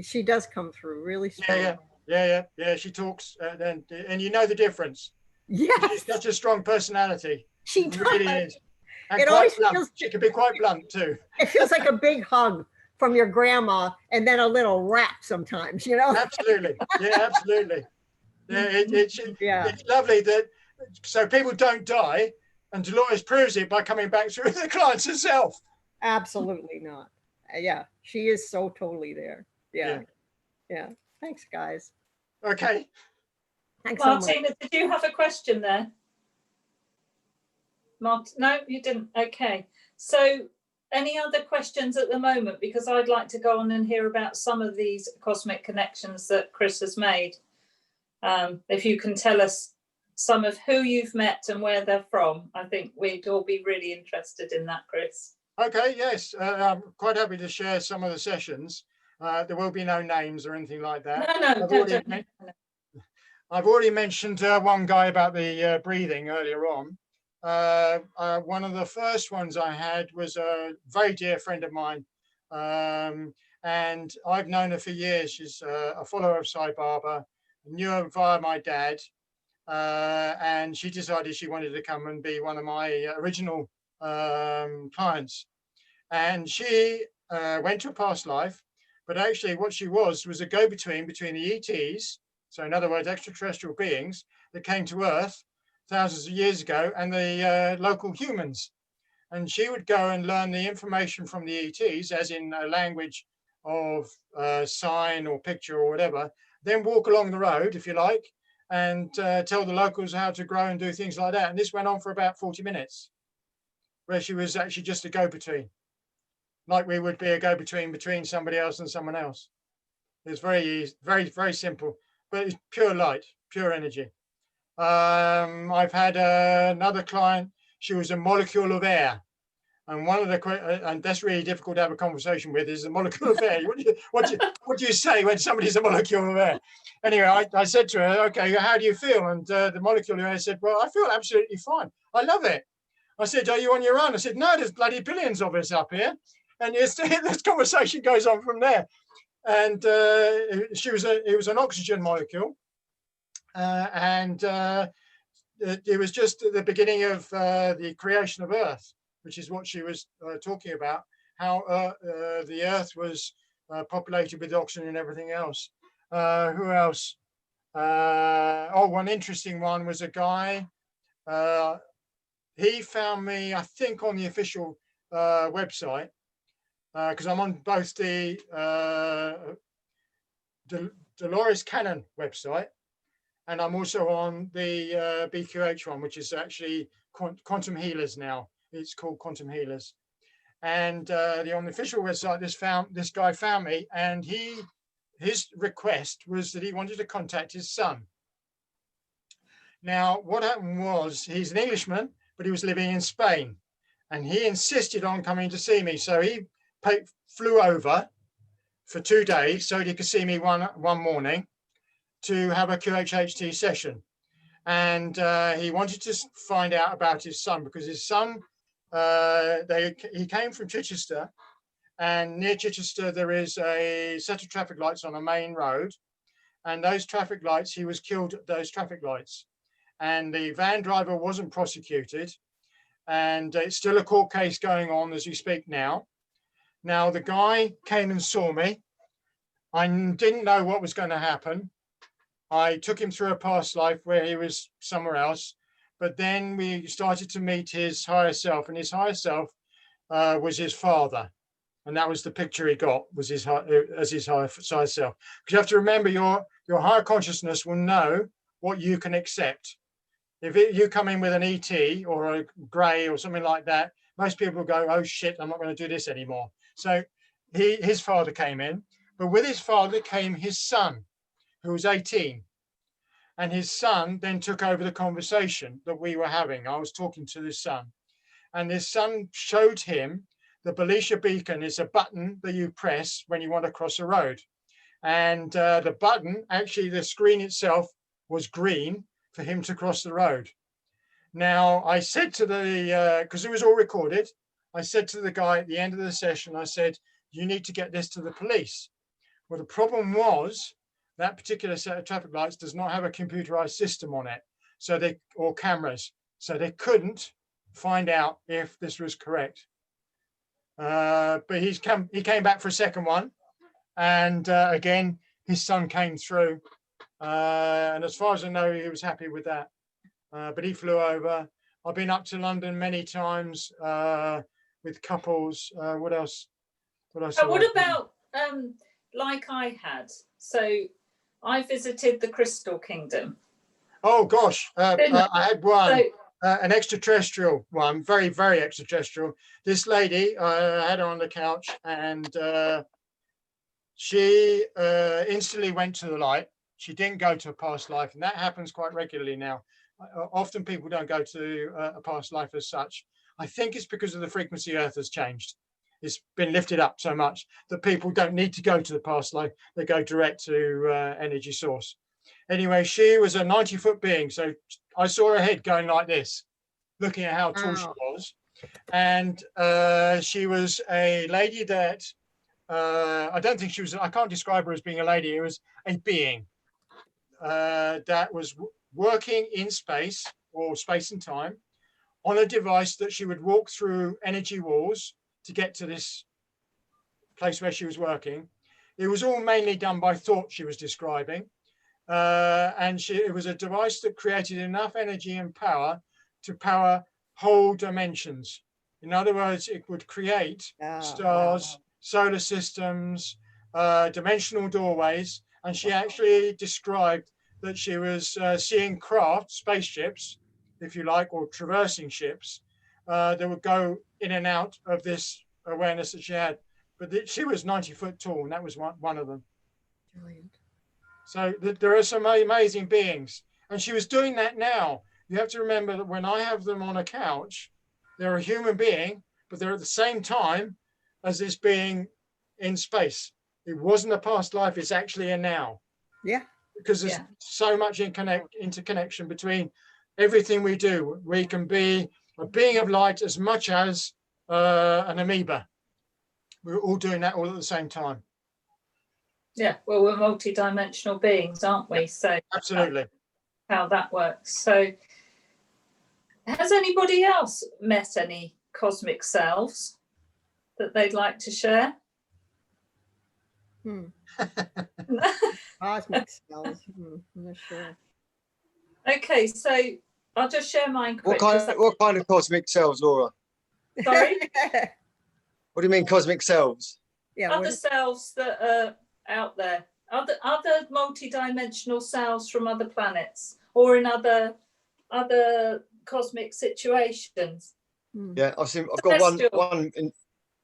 She does come through really strong. Yeah. She talks, and you know the difference. Yes. She's such a strong personality. She really is. And it always feels, she can be quite blunt too. It feels like a big hug from your grandma, and then a little rap sometimes, you know. Absolutely. Yeah, absolutely. Yeah, it's lovely that so people don't die, and Dolores proves it by coming back through the clients herself. Absolutely not. Yeah, she is so totally there. Yeah. Thanks, guys. Okay. Thanks, Martina, did you have a question there? No, you didn't. Okay. So any other questions at the moment? Because I'd like to go on and hear about some of these cosmic connections that Chris has made. If you can tell us some of who you've met and where they're from, I think we'd all be really interested in that, Chris. Okay, yes. I'm quite happy to share some of the sessions. There will be no names or anything like that. No. I've already mentioned one guy about the breathing earlier on. One of the first ones I had was a very dear friend of mine. And I've known her for years. She's a follower of Sai Baba. Knew her via my dad. And she decided she wanted to come and be one of my original clients. And she went to a past life, but actually what she was a go-between between the ETs, so in other words, extraterrestrial beings that came to Earth thousands of years ago, and the local humans. And she would go and learn the information from the ETs, as in a language of sign or picture or whatever, then walk along the road, if you like, and tell the locals how to grow and do things like that. And this went on for about 40 minutes, where she was actually just a go-between, like we would be a go-between between somebody else and someone else. It's very easy, very, very simple, but it's pure light, pure energy. I've had another client. She was a molecule of air. And one of the and that's really difficult to have a conversation with is the molecule of air. What do you say when somebody's a molecule of air? Anyway, I said to her, okay, how do you feel? And the molecule of air said, well, I feel absolutely fine. I love it. I said, are you on your own? I said, no, there's bloody billions of us up here. And this conversation goes on from there. And it was an oxygen molecule. It was just at the beginning of the creation of Earth, which is what she was talking about, how the Earth was populated with oxygen and everything else. Who else? One interesting one was a guy. He found me, I think, on the official website, because I'm on both the Dolores Cannon website, and I'm also on the BQH one, which is actually Quantum Healers now. It's called Quantum Healers. And on the official website, this guy found me, and his request was that he wanted to contact his son. Now, what happened was, he's an Englishman, but he was living in Spain, and he insisted on coming to see me. So he flew over for 2 days so he could see me one morning to have a QHHT session. And he wanted to find out about his son, because his son, he came from Chichester, and near Chichester there is a set of traffic lights on a main road, and those traffic lights, he was killed at those traffic lights, and the van driver wasn't prosecuted, and it's still a court case going on as we speak now. Now the guy came and saw me. I didn't know what was going to happen. I took him through a past life where he was somewhere else, but then we started to meet his higher self, and his higher self was his father. And that was the picture he got, was his higher self. Because you have to remember, your higher consciousness will know what you can accept. If you come in with an ET or a grey or something like that, most people will go, oh shit, I'm not going to do this anymore. So his father came in, but with his father came his son, who was 18. And his son then took over the conversation that we were having. I was talking to his son, and his son showed him the Belisha beacon is a button that you press when you want to cross a road. And the button, actually the screen itself was green for him to cross the road. Now I said to because it was all recorded, I said to the guy at the end of the session, I said, you need to get this to the police. Well, the problem was that particular set of traffic lights does not have a computerized system on it, or cameras. So they couldn't find out if this was correct. But he came back for a second one, and again his son came through, and as far as I know, he was happy with that. But he flew over. I've been up to London many times with couples. What else? What about like I had? So I visited the Crystal Kingdom. Oh gosh, I had one. An extraterrestrial one, very, very extraterrestrial. This lady, I had her on the couch, and she instantly went to the light. She didn't go to a past life, and that happens quite regularly now. Often people don't go to a past life as such. I think it's because of the frequency Earth has changed. It's been lifted up so much that people don't need to go to the past life. They go direct to energy source. Anyway, she was a 90-foot being. So I saw her head going like this, looking at how tall she was. And she was a lady that, I don't think she was, I can't describe her as being a lady. It was a being that was working in space, or space and time, on a device that she would walk through energy walls to get to this place where she was working. It was all mainly done by thought, she was describing. And it was a device that created enough energy and power to power whole dimensions. In other words, it would create stars, solar systems, dimensional doorways. And she actually described that she was seeing craft, spaceships, if you like, or traversing ships that would go in and out of this awareness that she had. But she was 90 foot tall, and that was one of them. Brilliant. So there are some amazing beings, and she was doing that now. You have to remember that when I have them on a couch, they're a human being, but they're at the same time as this being in space. It wasn't a past life, it's actually a now. Yeah. Because there's so much interconnection between everything we do. We can be a being of light as much as an amoeba. We're all doing that all at the same time. Yeah, well, we're multi-dimensional beings, aren't we? So absolutely, how that works. So has anybody else met any cosmic selves that they'd like to share? Cosmic selves. I'm not sure. Okay, so I'll just share mine quick. What kind of cosmic selves, Laura? Sorry? What do you mean cosmic selves? Yeah, other selves that are out there, other multi-dimensional selves from other planets or in other cosmic situations. Yeah, I've got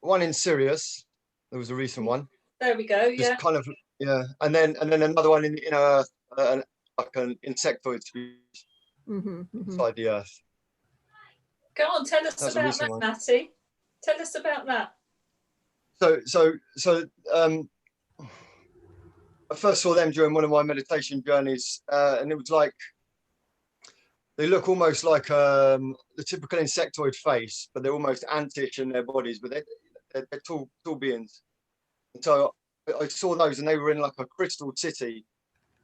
one in Sirius. There was a recent one. There we go. Just kind of, yeah, and then another one in like an insectoid species inside the Earth. Go on, tell us about that, Matty. Tell us about that. So I first saw them during one of my meditation journeys, and it was like they look almost like the typical insectoid face, but they're almost antish in their bodies, but they're tall beings. And so I saw those, and they were in like a crystal city.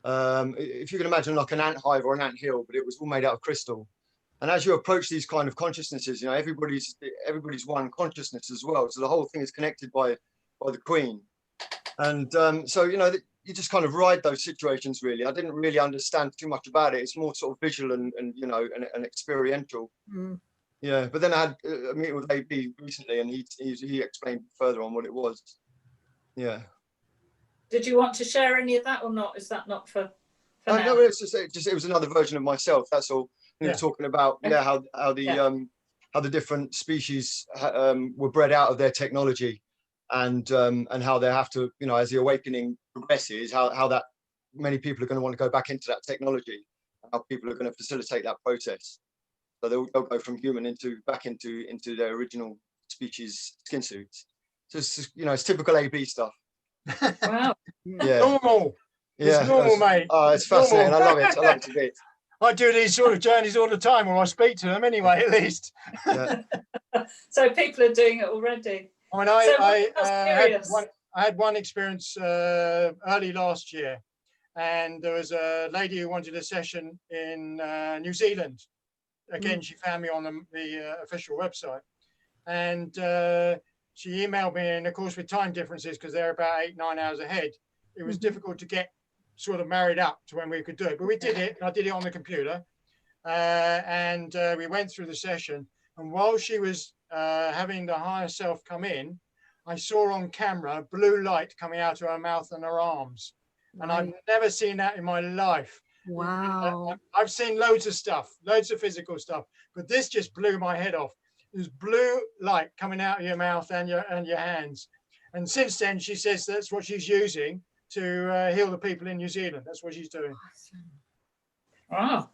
If you can imagine like an ant hive or an ant hill, but it was all made out of crystal. And as you approach these kind of consciousnesses, you know, everybody's one consciousness as well. So the whole thing is connected by the Queen. And so, you know, you just kind of ride those situations, really. I didn't really understand too much about it. It's more sort of visual and you know, and experiential. Yeah, but then I had a meeting with AB recently, and he explained further on what it was. Yeah. Did you want to share any of that or not? Is that not for now? No, it's just it was another version of myself. That's all. We were talking about how the different species were bred out of their technology, and how they have to, you know, as the awakening progresses, how that many people are going to want to go back into that technology, how people are going to facilitate that process. So they'll go from human back into their original species skin suits. So it's, you know, it's typical AB stuff. Wow. Yeah. Normal. Yeah. It's normal, mate. It's fascinating. I love it. I love it to bits. I do these sort of journeys all the time, or I speak to them anyway, at least. Yeah. So people are doing it already. I mean, I had one experience early last year, and there was a lady who wanted a session in New Zealand. Again, she found me on the official website, and she emailed me, and of course with time differences, because they're about 8-9 hours ahead, it was difficult to get sort of married up to when we could do it, but we did it. I did it on the computer, and we went through the session, and while she was having the higher self come in, I saw on camera blue light coming out of her mouth and her arms, and I've never seen that in my life. Wow. I've seen loads of stuff, loads of physical stuff, but this just blew my head off. There's blue light coming out of your mouth and your hands, and since then she says that's what she's using to heal the people in New Zealand. That's what she's doing. Wow.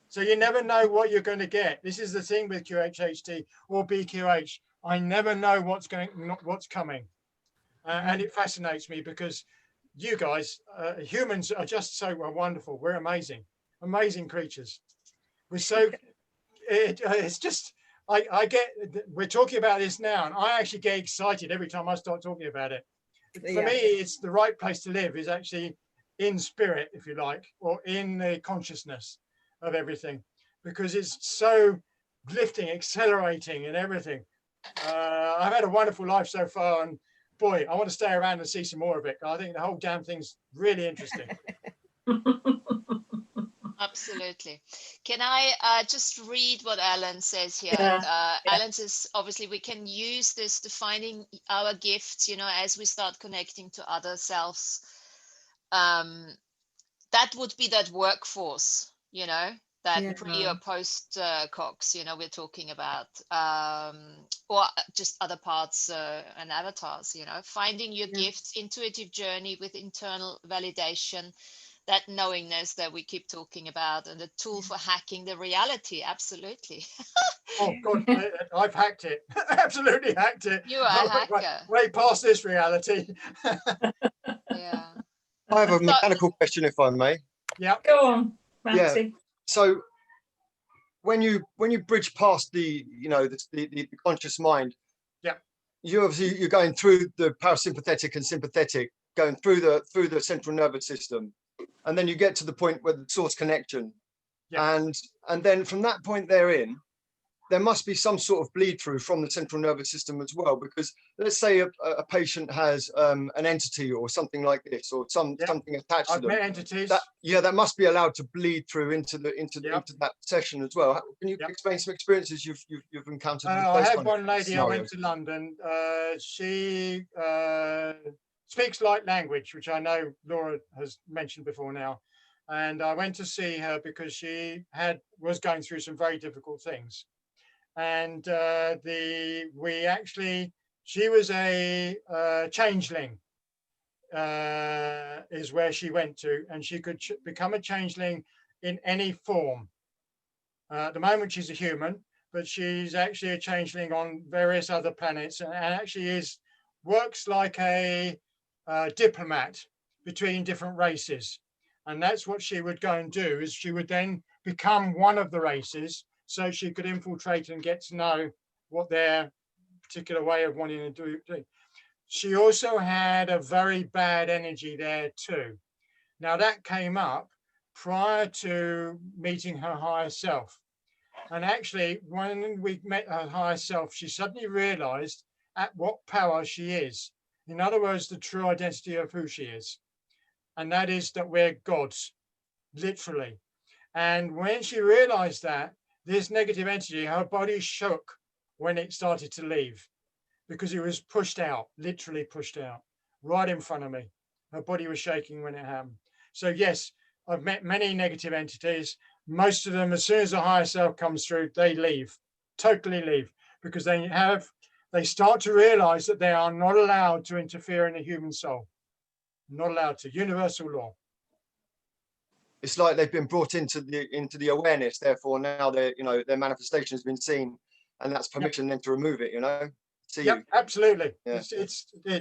So you never know what you're going to get. This is the thing with QHHT or BQH. I never know what's coming, and it fascinates me because you guys, humans, are just so wonderful. We're amazing creatures. We're so. It's just. We're talking about this now, and I actually get excited every time I start talking about it. For me, it's the right place to live is actually in spirit, if you like, or in the consciousness of everything, because it's so lifting, accelerating, and everything. I've had a wonderful life so far, and boy, I want to stay around and see some more of it. I think the whole damn thing's really interesting. Absolutely. Can I just read what Alan says here? Alan says, obviously, we can use this to finding our gifts, you know, as we start connecting to other selves. That would be that workforce, you know, that pre or post Cox, you know, we're talking about, or just other parts and avatars, you know, finding your gifts, intuitive journey with internal validation, that knowingness that we keep talking about, and a tool for hacking the reality. Absolutely. Oh God, I've hacked it. Absolutely hacked it. You are a hacker. Way past this reality. Yeah. I have a mechanical question, if I may. Yeah. Go on, Maxie. Yeah. So when you bridge past the the conscious mind, yeah, you're going through the parasympathetic and sympathetic, going through the central nervous system, and then you get to the point where the source connection, yeah. and then from that point therein, there must be some sort of bleed through from the central nervous system as well, because let's say a patient has an entity or something like this, or something attached to them. Entities. That must be allowed to bleed through into that session as well. Can you explain some experiences you've encountered? I had one lady. I went to London. She speaks light language, which I know Laura has mentioned before now, and I went to see her because she was going through some very difficult things. And she was a changeling, is where she went to, and she could become a changeling in any form. At the moment she's a human, but she's actually a changeling on various other planets, and actually works like a diplomat between different races. And that's what she would go and do, is she would then become one of the races, so she could infiltrate and get to know what their particular way of wanting to do. She also had a very bad energy there too. Now that came up prior to meeting her higher self. And actually, when we met her higher self, she suddenly realized at what power she is. In other words, the true identity of who she is. And that is that we're gods, literally. And when she realized that, this negative entity, her body shook when it started to leave, because it was pushed out, literally pushed out, right in front of me. Her body was shaking when it happened. So yes, I've met many negative entities. Most of them, as soon as the higher self comes through, they leave, totally leave, because they start to realize that they are not allowed to interfere in a human soul. Not allowed to, universal law. It's like they've been brought into the awareness, therefore now their manifestation has been seen, and that's permission then to remove it, Absolutely. Yeah.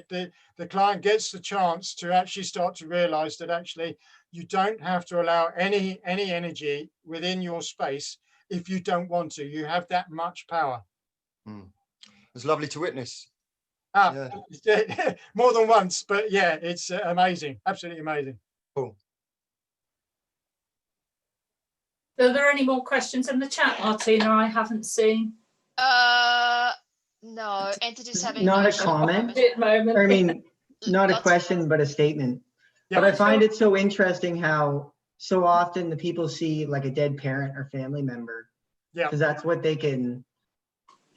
The client gets the chance to actually start to realize that actually you don't have to allow any energy within your space if you don't want to. You have that much power. It's lovely to witness. More than once, but yeah, it's amazing, absolutely amazing. Cool. Are there any more questions in the chat, Martina? I haven't seen. No, entities having not a comment. I mean, not a question, but a statement. But I find it so interesting how so often the people see like a dead parent or family member, because that's what they can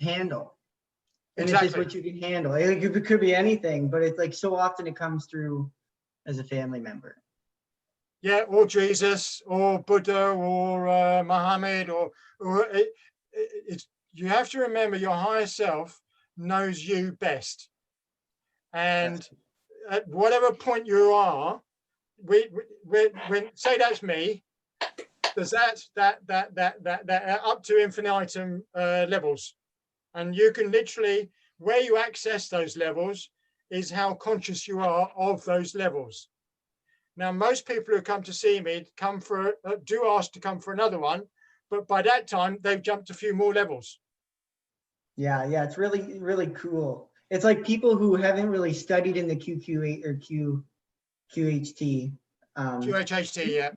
handle. And it's just what you can handle. It could be anything, but it's like so often it comes through as a family member. Yeah, or Jesus, or Buddha, or Muhammad, or you have to remember your higher self knows you best. And at whatever point you are, when say that's me, there's that up to infinitum levels. And you can literally, where you access those levels is how conscious you are of those levels. Now, most people who come to see me do ask to come for another one, but by that time they've jumped a few more levels. Yeah, it's really, really cool. It's like people who haven't really studied in the QQH or QHT. QHHT, yeah.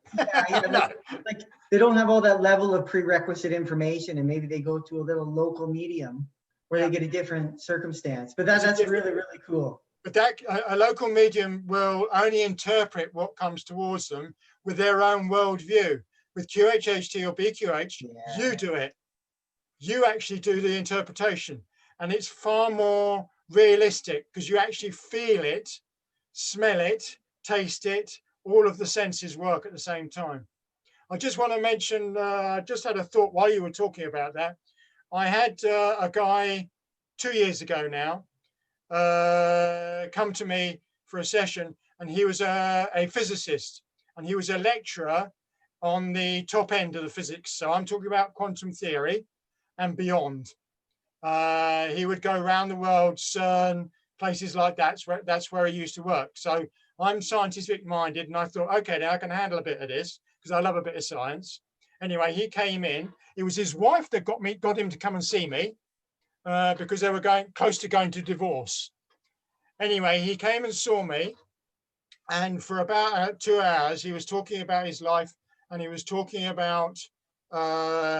Like they don't have all that level of prerequisite information, and maybe they go to a little local medium where they get a different circumstance. But that's really, really cool. But that a local medium will only interpret what comes towards them with their own worldview. With QHHT or BQH, you do it. You actually do the interpretation, and it's far more realistic because you actually feel it, smell it, taste it. All of the senses work at the same time. I just want to mention, just had a thought while you were talking about that. I had a guy 2 years ago now come to me for a session, and he was a physicist, and he was a lecturer on the top end of the physics. So I'm talking about quantum theory and beyond. He would go around the world, CERN, places like that. That's where he used to work. So I'm scientific minded, and I thought, okay, now I can handle a bit of this because I love a bit of science. Anyway, he came in. It was his wife that got him to come and see me because they were close to going to divorce. Anyway, he came and saw me, and for about 2 hours, he was talking about his life, and he was talking about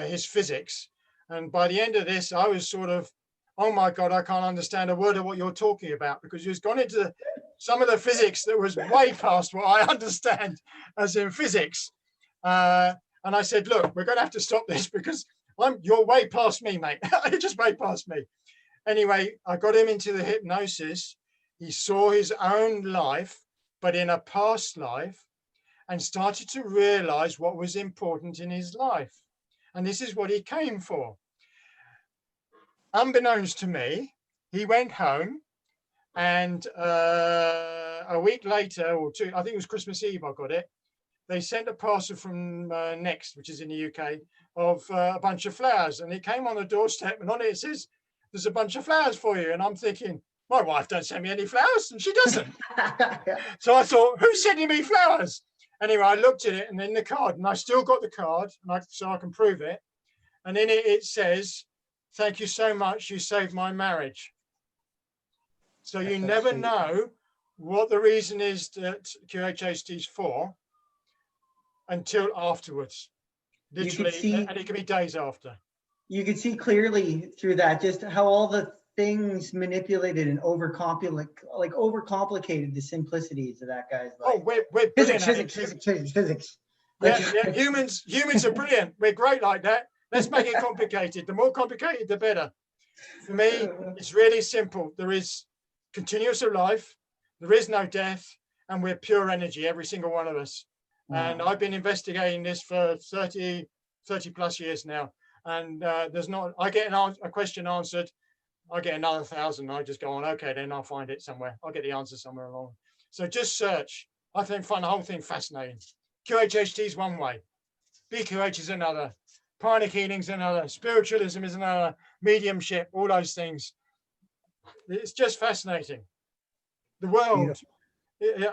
his physics. And by the end of this, I was sort of, oh my God, I can't understand a word of what you're talking about, because you've gone into some of the physics that was way past what I understand as in physics. And I said, look, we're going to have to stop this because you're way past me, mate. You're just way past me. Anyway, I got him into the hypnosis. He saw his own life, but in a past life, and started to realize what was important in his life. And this is what he came for. Unbeknownst to me, he went home, and a week later, or two, I think it was Christmas Eve, I got it. They sent a parcel from Next, which is in the UK, of a bunch of flowers. And it came on the doorstep, and on it says, there's a bunch of flowers for you. And I'm thinking, my wife don't send me any flowers, and she doesn't. So I thought, who's sending me flowers? Anyway, I looked at it, and in the card, and I still got the card, and so I can prove it. And in it, it says, thank you so much, you saved my marriage. So you never know what the reason is that QHHT is for until afterwards, literally, and it can be days after. You can see clearly through that just how all the things manipulated and overcomplicated the simplicities of that guy's life. Oh, we're physics. Yeah, humans are brilliant. We're great like that. Let's make it complicated. The more complicated, the better. For me, it's really simple. There is continuous of life. There is no death, and we're pure energy, every single one of us. And I've been investigating this for 30 plus years now. And I get a question answered, I get another 1,000. I just go on, okay, then I'll find it somewhere. I'll get the answer somewhere along. So just search. I find the whole thing fascinating. QHHT is one way. BQH is another. Pranic healing is another. Spiritualism is another. Mediumship, all those things. It's just fascinating. The world.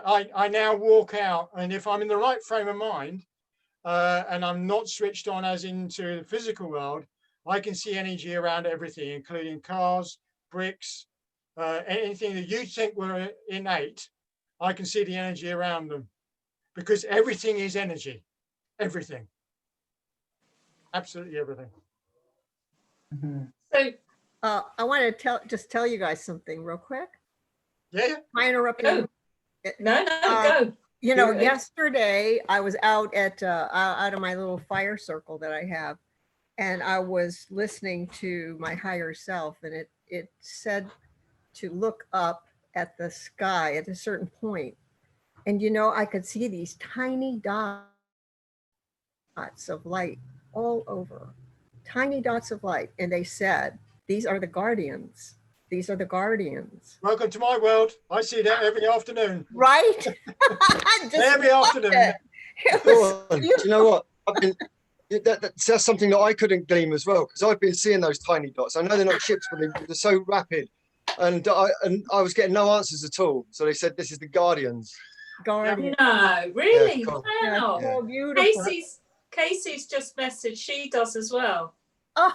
I now walk out, and if I'm in the right frame of mind, and I'm not switched on as into the physical world, I can see energy around everything, including cars, bricks, anything that you think were innate. I can see the energy around them, because everything is energy. Everything. Absolutely everything. Mm-hmm. So I want to just tell you guys something real quick. Yeah. Am I interrupting? No, go. You know, yesterday I was out at out of my little fire circle that I have, and I was listening to my higher self, and it said to look up at the sky at a certain point, and you know, I could see these tiny dots of light all over, tiny dots of light, and they said, "These are the guardians. These are the guardians." Welcome to my world. I see that every afternoon. Right? Every afternoon. You know what? That's something that I couldn't glean as well, because I've been seeing those tiny dots. I know they're not ships, but they're so rapid. And I was getting no answers at all. So they said, this is the guardians. Guardians. No, really? Yeah, wow. So beautiful. Casey's just messaged. She does as well. Oh,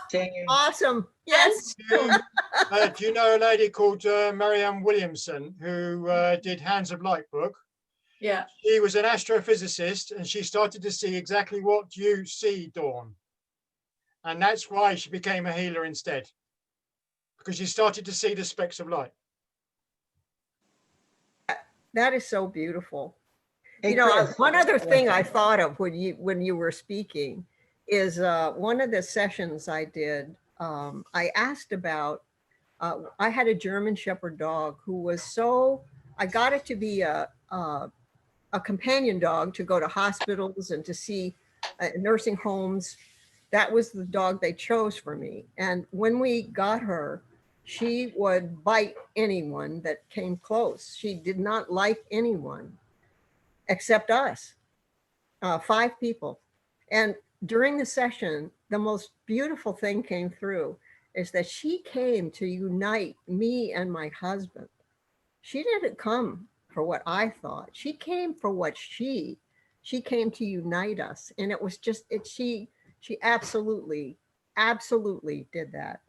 awesome. Yes. Do you know a lady called Marianne Williamson, who did Hands of Light book? Yeah. She was an astrophysicist, and she started to see exactly what you see, Dawn. And that's why she became a healer instead, because she started to see the specks of light. That is so beautiful. Hey, you know, Chris, one other thing I thought of when you were speaking is one of the sessions I did, I asked about, I had a German Shepherd dog who was I got it to be a companion dog to go to hospitals and to see nursing homes. That was the dog they chose for me. And when we got her, she would bite anyone that came close. She did not like anyone except us. 5 people. And during the session, the most beautiful thing came through is that she came to unite me and my husband. She didn't come for what I thought. She came for what she came to unite us. And it was just, she absolutely did that.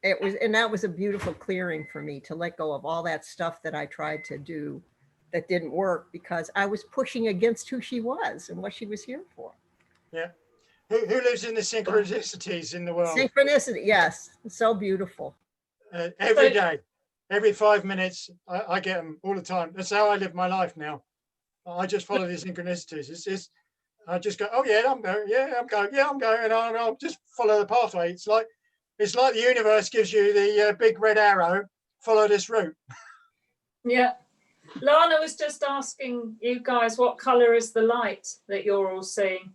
It was, and that was a beautiful clearing for me to let go of all that stuff that I tried to do that didn't work because I was pushing against who she was and what she was here for. Yeah. Who lives in the synchronicities in the world? Synchronicity, yes. So beautiful. Every day, every 5 minutes, I get them all the time. That's how I live my life now. I just follow the synchronicities. It's just, I just go, oh yeah, I'm going, yeah, I'm going, yeah, I'm going, and I'll just follow the pathway. It's like the universe gives you the big red arrow, follow this route. Yeah. Lana was just asking you guys, what color is the light that you're all seeing?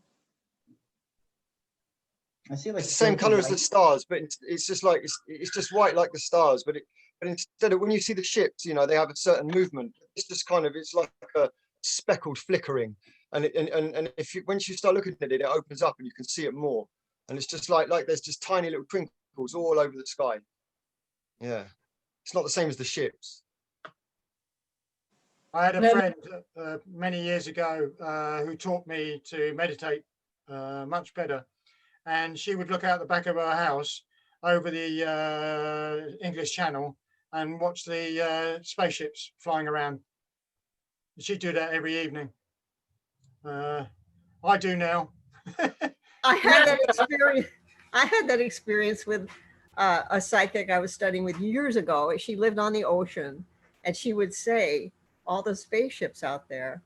I see like it's the same color as the stars, but it's just like it's just white like the stars. But instead of when you see the ships, you know, they have a certain movement. It's just kind of, it's like a speckled flickering, and if you, once you start looking at it, it opens up and you can see it more. And it's just like there's just tiny little twinkles all over the sky. Yeah, it's not the same as the ships. I had a friend many years ago who taught me to meditate much better. And she would look out the back of her house over the English Channel and watch the spaceships flying around. She'd do that every evening. I do now. I had that experience. I had that experience with a psychic I was studying with years ago. She lived on the ocean, and she would say, all the spaceships out there,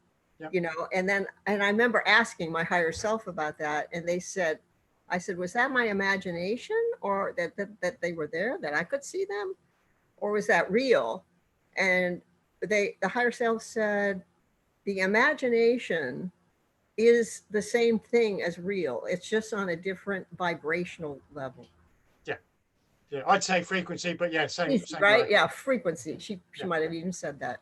you know, and I remember asking my higher self about that, and they said, I said, was that my imagination, or that they were there, that I could see them, or was that real? And the higher self said, the imagination is the same thing as real. It's just on a different vibrational level. Yeah. Yeah, I'd say frequency, but yeah, same right? way. Yeah, frequency. She might have even said that.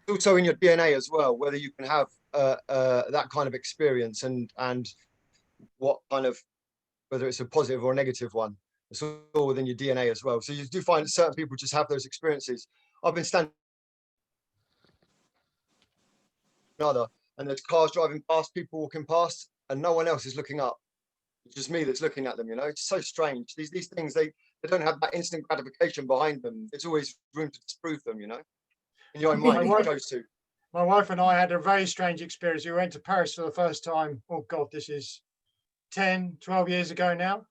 Also in your DNA as well, whether you can have that kind of experience and what kind of, whether it's a positive or a negative one, it's all within your DNA as well. So you do find that certain people just have those experiences. I've been standing another, and there's cars driving past, people walking past, and no one else is looking up. It's just me that's looking at them, you know. It's so strange. These things, they don't have that instant gratification behind them. There's always room to disprove them, you know. In your own mind, it goes to. My wife and I had a very strange experience. We went to Paris for the first time. Oh God, this is 10, 12 years ago now.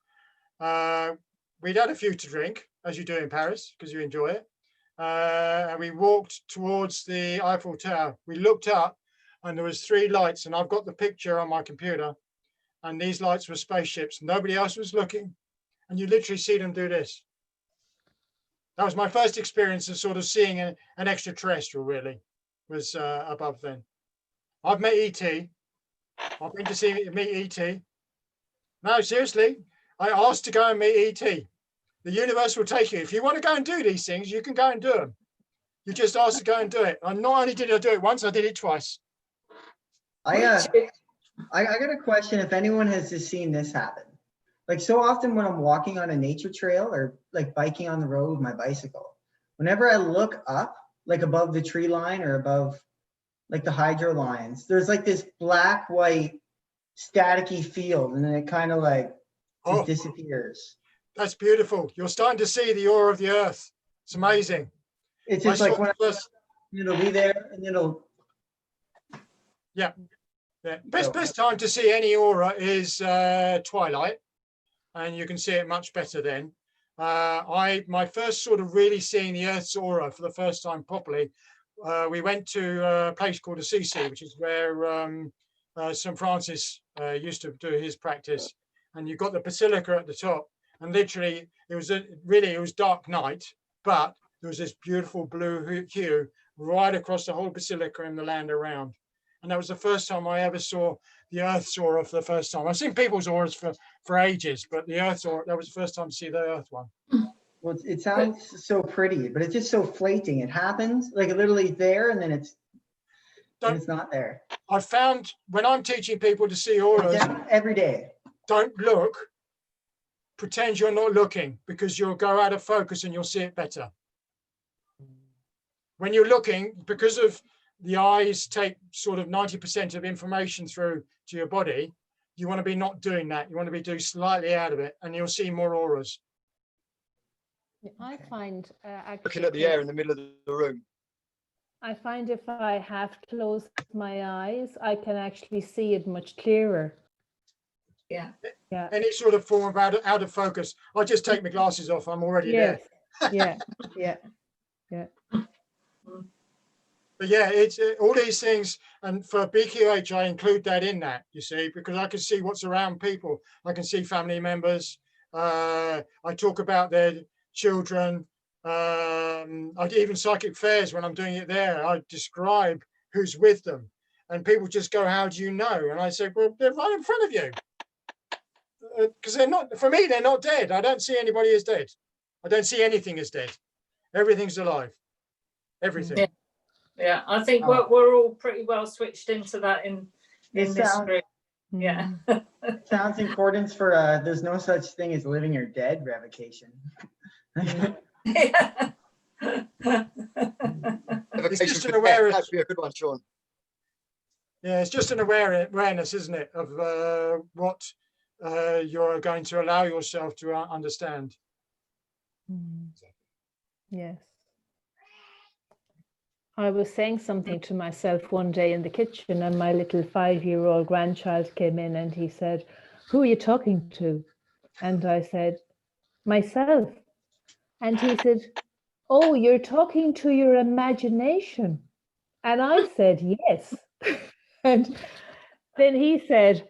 We'd had a few to drink, as you do in Paris, because you enjoy it. And we walked towards the Eiffel Tower. We looked up and there was 3 lights, and I've got the picture on my computer, and these lights were spaceships. Nobody else was looking, and you literally see them do this. That was my first experience of sort of seeing an extraterrestrial, really, was above then. I've met ET. I've been to meet ET. No, seriously, I asked to go and meet ET. The universe will take you. If you want to go and do these things, you can go and do them. You just asked to go and do it. And not only did I do it once, I did it twice. I got a question. If anyone has just seen this happen, like so often when I'm walking on a nature trail or like biking on the road with my bicycle, whenever I look up, like above the tree line or above like the hydro lines, there's like this black, white, staticky field, and then it kind of like just disappears. That's beautiful. You're starting to see the aura of the earth. It's amazing. It's just like when it'll be there and it'll. Yeah. Best time to see any aura is twilight, and you can see it much better then. My first sort of really seeing the Earth's aura for the first time properly, we went to a place called Assisi, which is where St. Francis used to do his practice, and you've got the basilica at the top, and literally it was dark night, but there was this beautiful blue hue right across the whole basilica and the land around. And that was the first time I ever saw the Earth's aura for the first time. I've seen people's auras for ages, but the Earth's aura, that was the first time to see the Earth one. Well, it sounds so pretty, but it's just so fleeting. It happens like literally there, and then it's not there. I found when I'm teaching people to see auras every day, don't look, pretend you're not looking, because you'll go out of focus and you'll see it better. When you're looking, because of the eyes take sort of 90% of information through to your body, you want to be not doing that. You want to be doing slightly out of it, and you'll see more auras. I find actually Looking at the air in the middle of the room. I find if I have closed my eyes, I can actually see it much clearer. Yeah. Yeah. Any sort of form of out of focus. I just take my glasses off. I'm already there. Yeah. Yeah. Yeah. But yeah, it's all these things, and for BQH, I include that in that, you see, because I can see what's around people. I can see family members. I talk about their children. I do even psychic fairs when I'm doing it there. I describe who's with them, and people just go, "How do you know?" And I say, "Well, they're right in front of you." Because they're not, for me, they're not dead. I don't see anybody as dead. I don't see anything as dead. Everything's alive. Everything. Yeah, I think we're all pretty well switched into that in this group. Yeah. It sounds in accordance for there's no such thing as living or dead revocation. Yeah. It's just an awareness. That'd be a good one, Sean. Yeah, it's just an awareness, isn't it, of what you're going to allow yourself to understand. Yes. I was saying something to myself one day in the kitchen, and my little 5-year-old grandchild came in and he said, "Who are you talking to?" And I said, "Myself." And he said, "Oh, you're talking to your imagination." And I said, "Yes." And then he said,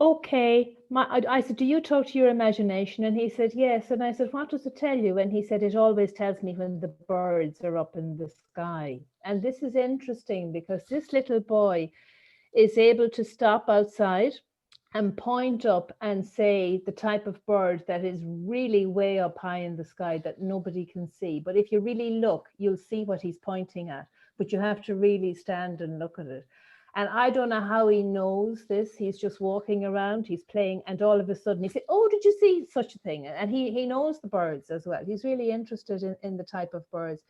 "Okay." I said, "Do you talk to your imagination?" And he said, "Yes." And I said, "What does it tell you?" And he said, "It always tells me when the birds are up in the sky." And this is interesting because this little boy is able to stop outside and point up and say the type of bird that is really way up high in the sky that nobody can see. But if you really look, you'll see what he's pointing at, but you have to really stand and look at it. And I don't know how he knows this. He's just walking around, he's playing, and all of a sudden he said, "Oh, did you see such a thing?" And he knows the birds as well. He's really interested in the type of birds.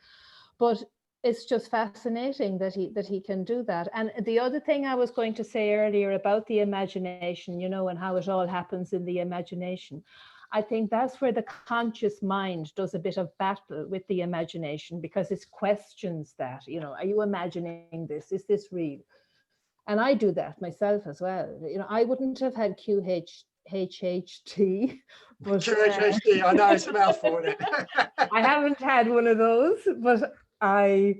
But it's just fascinating that he can do that. And the other thing I was going to say earlier about the imagination, you know, and how it all happens in the imagination. I think that's where the conscious mind does a bit of battle with the imagination, because it questions that, you know, are you imagining this? Is this real? And I do that myself as well. You know, I wouldn't have had QHHT. But, QHHT, I know it's a mouthful, isn't it? I haven't had one of those, but I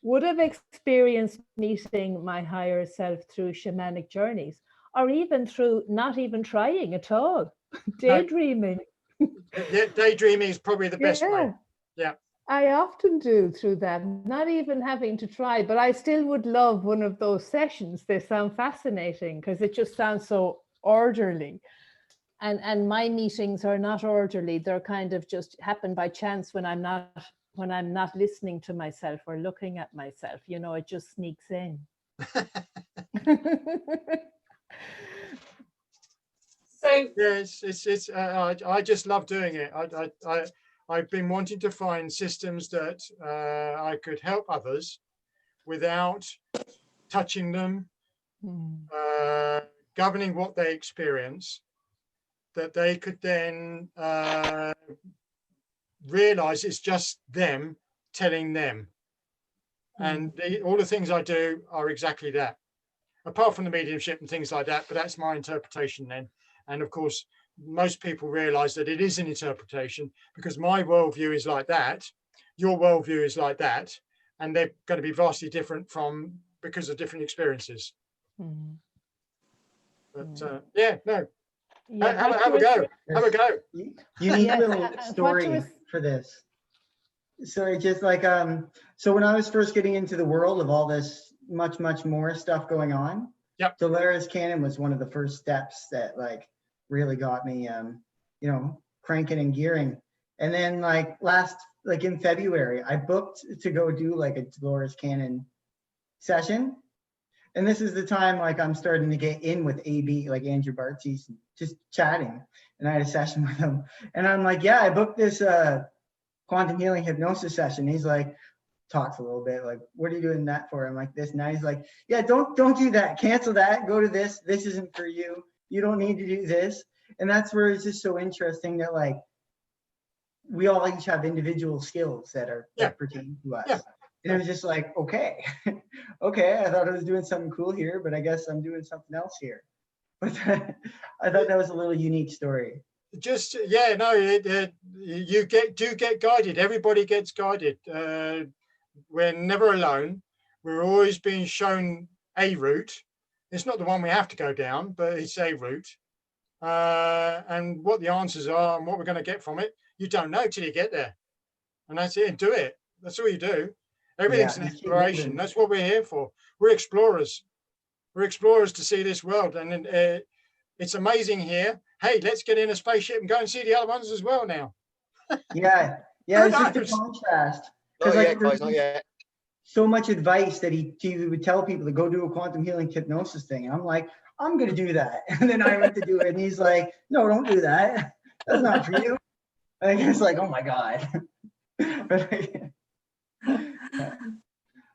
would have experienced meeting my higher self through shamanic journeys, or even through not even trying at all, daydreaming. Yeah, daydreaming is probably the best way. Yeah. I often do through that, not even having to try, but I still would love one of those sessions. They sound fascinating because it just sounds so orderly. And my meetings are not orderly. They're kind of just happen by chance when I'm not listening to myself or looking at myself. You know, it just sneaks in. So yes, it's I just love doing it. I've been wanting to find systems that I could help others without touching them, governing what they experience, that they could then realize it's just them telling them. And all the things I do are exactly that, apart from the mediumship and things like that, but that's my interpretation then. And of course, most people realize that it is an interpretation, because my worldview is like that, your worldview is like that, and they're going to be vastly different because of different experiences. But yeah, no. Yeah, have a go. Have a go. Unique little story for this. Sorry, just like so when I was first getting into the world of all this much more stuff going on, Dolores Cannon was one of the first steps that like really got me you know, cranking and gearing. And then like in February, I booked to go do like a Dolores Cannon session. And this is the time like I'm starting to get in with AB, like Andrew Bartzi's, just chatting. And I had a session with him. And I'm like, yeah, I booked this quantum healing hypnosis session. He's like, talks a little bit like, what are you doing that for? I'm like this. Now he's like, yeah, don't do that. Cancel that. Go to this. This isn't for you. You don't need to do this. And that's where it's just so interesting that like we all each have individual skills that are that pertain to us. Yeah. And it was just like, okay, okay, I thought I was doing something cool here, but I guess I'm doing something else here. But I thought that was a little unique story. Just, yeah, no, you do get guided. Everybody gets guided. We're never alone. We're always being shown a route. It's not the one we have to go down, but it's a route. And what the answers are and what we're going to get from it, you don't know till you get there. And that's it, do it. That's all you do. Everything's an exploration. That's what we're here for. We're explorers. We're explorers to see this world. And it's amazing here. Hey, let's get in a spaceship and go and see the other ones as well now. Yeah, it's just a contrast. Not yet, guys, not yet. So much advice that he would tell people to go do a quantum healing hypnosis thing. And I'm like, I'm going to do that. And then I went to do it. And he's like, no, don't do that. That's not for you. And it's like, oh my God.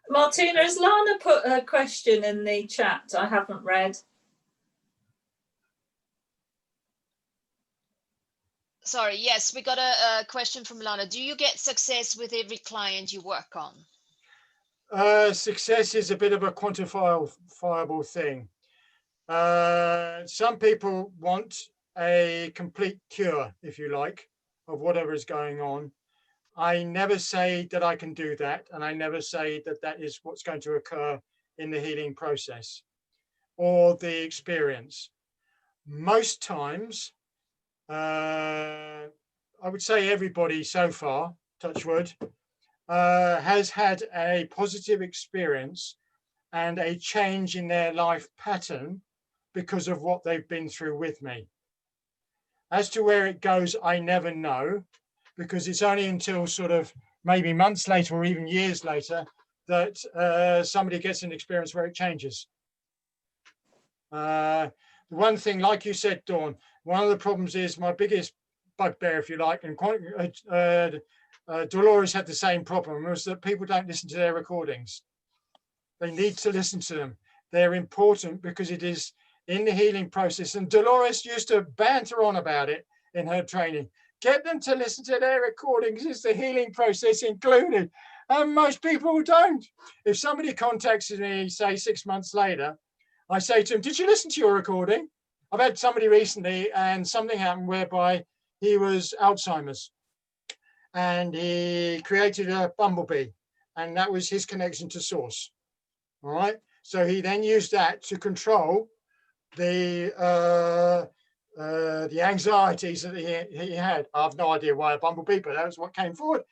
Martina, has Lana put a question in the chat I haven't read? Sorry, yes, we got a question from Lana. Do you get success with every client you work on? Success is a bit of a quantifiable thing. Some people want a complete cure, if you like, of whatever is going on. I never say that I can do that, and I never say that that is what's going to occur in the healing process or the experience. Most times, I would say everybody so far, touch wood, has had a positive experience and a change in their life pattern because of what they've been through with me. As to where it goes, I never know, because it's only until sort of maybe months later or even years later that somebody gets an experience where it changes. The one thing, like you said, Dawn, one of the problems is my biggest bugbear, if you like, and Dolores had the same problem, was that people don't listen to their recordings. They need to listen to them. They're important because it is in the healing process. And Dolores used to banter on about it in her training. Get them to listen to their recordings. Is the healing process included? And most people don't. If somebody contacts me, say 6 months later, I say to them, did you listen to your recording? I've had somebody recently and something happened whereby he was Alzheimer's and he created a bumblebee, and that was his connection to source. All right. So he then used that to control the anxieties that he had. I have no idea why a bumblebee, but that was what came forward.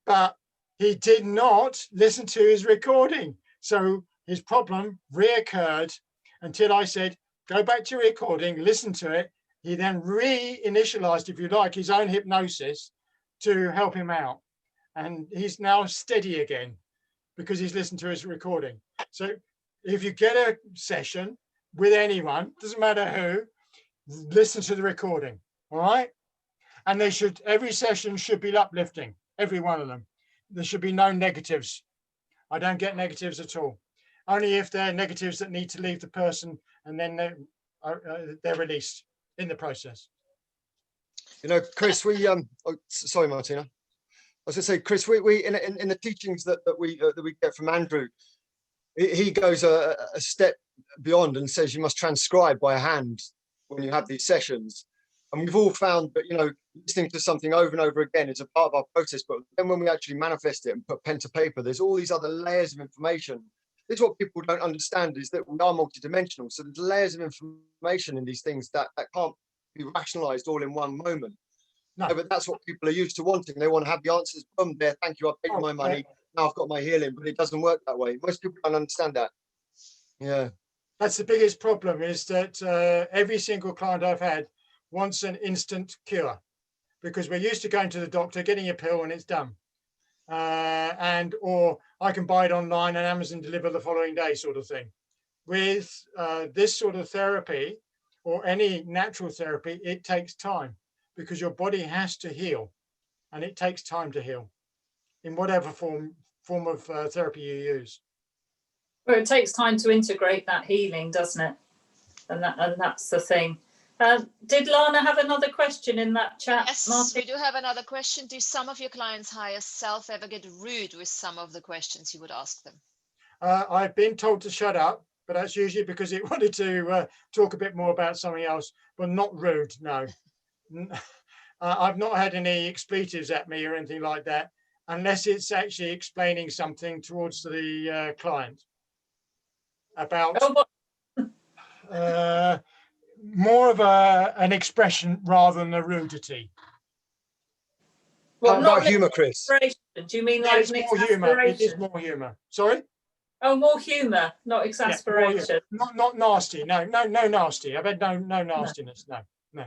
But he did not listen to his recording. So his problem reoccurred until I said, go back to your recording, listen to it. He then reinitialized, if you like, his own hypnosis to help him out. And he's now steady again because he's listened to his recording. So if you get a session with anyone, doesn't matter who, listen to the recording, all right? And they should, every session should be uplifting, every one of them. There should be no negatives. I don't get negatives at all. Only if they're negatives that need to leave the person and then they're released in the process. You know, Chris, we sorry, Martina. I was going to say, Chris, we in the teachings that we get from Andrew, he goes a step beyond and says you must transcribe by hand when you have these sessions. And we've all found that, you know, listening to something over and over again is a part of our process. But then when we actually manifest it and put pen to paper, there's all these other layers of information. This is what people don't understand, is that we are multidimensional. So there's layers of information in these things that can't be rationalized all in one moment. No, but that's what people are used to wanting. They want to have the answers. Boom, there, thank you, I've paid my money. Now I've got my healing, but it doesn't work that way. Most people don't understand that. Yeah. That's the biggest problem, is that every single client I've had wants an instant cure, because we're used to going to the doctor, getting a pill and it's done. Or I can buy it online and Amazon deliver the following day sort of thing. with this sort of therapy or any natural therapy, it takes time because your body has to heal, and it takes time to heal in whatever form of therapy you use. Well, it takes time to integrate that healing, doesn't it? And that's the thing. Did Lana have another question in that chat? Yes, Martin? we do have another question. Do some of your clients' higher self ever get rude with some of the questions you would ask them? I've been told to shut up, but that's usually because it wanted to talk a bit more about something else, but not rude, no. I've not had any expletives at me or anything like that, unless it's actually explaining something towards the client about more of an expression rather than a rudity. Well, how about humour, Chris? Do you mean No, like it's more humour. It is more humour. Sorry? Oh, more humour, not exasperation. Yeah, not nasty. No nasty. I've had no nastiness. No.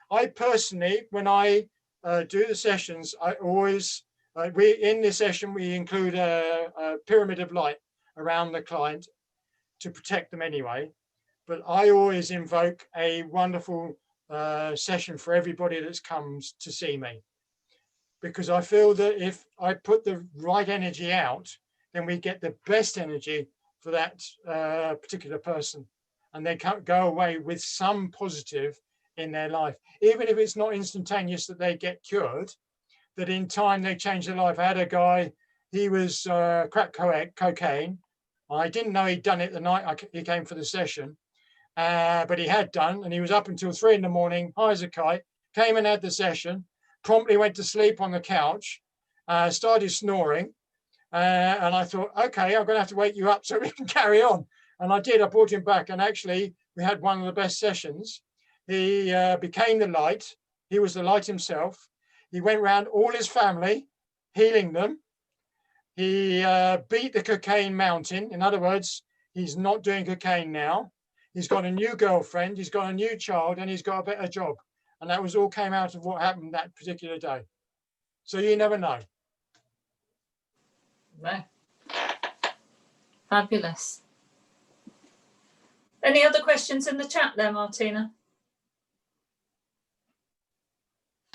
I personally, when I do the sessions, I always in this session we include a pyramid of light around the client to protect them anyway. But I always invoke a wonderful session for everybody that comes to see me, because I feel that if I put the right energy out, then we get the best energy for that particular person, and they can't go away with some positive in their life, even if it's not instantaneous that they get cured, that in time they change their life. I had a guy, he was crack cocaine. I didn't know he'd done it the night he came for the session, but he had done, and he was up until 3 a.m, high as a kite, came and had the session, promptly went to sleep on the couch, started snoring, and I thought, okay, I'm going to have to wake you up so we can carry on. And I did. I brought him back, and actually we had one of the best sessions. He became the light. He was the light himself. He went around all his family, healing them. He beat the cocaine mountain. In other words, he's not doing cocaine now. He's got a new girlfriend, he's got a new child, and he's got a better job. And that was all came out of what happened that particular day. So you never know. No. Fabulous. Any other questions in the chat there, Martina?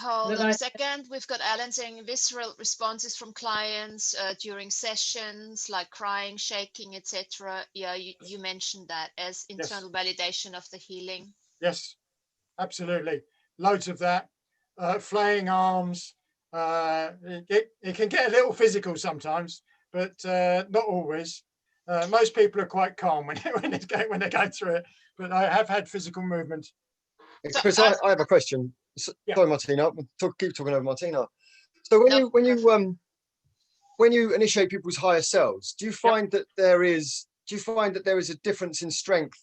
Hold on a second. We've got Alan saying visceral responses from clients during sessions, like crying, shaking, etc. Yeah, you mentioned that as internal validation of the healing. Yes, absolutely. Loads of that. Flaying arms. It can get a little physical sometimes, but not always. Most people are quite calm when they're going through it, but I have had physical movement. Chris, I have a question. Sorry, Martina. Keep talking over Martina. So when you initiate people's higher selves, do you find that there is a difference in strength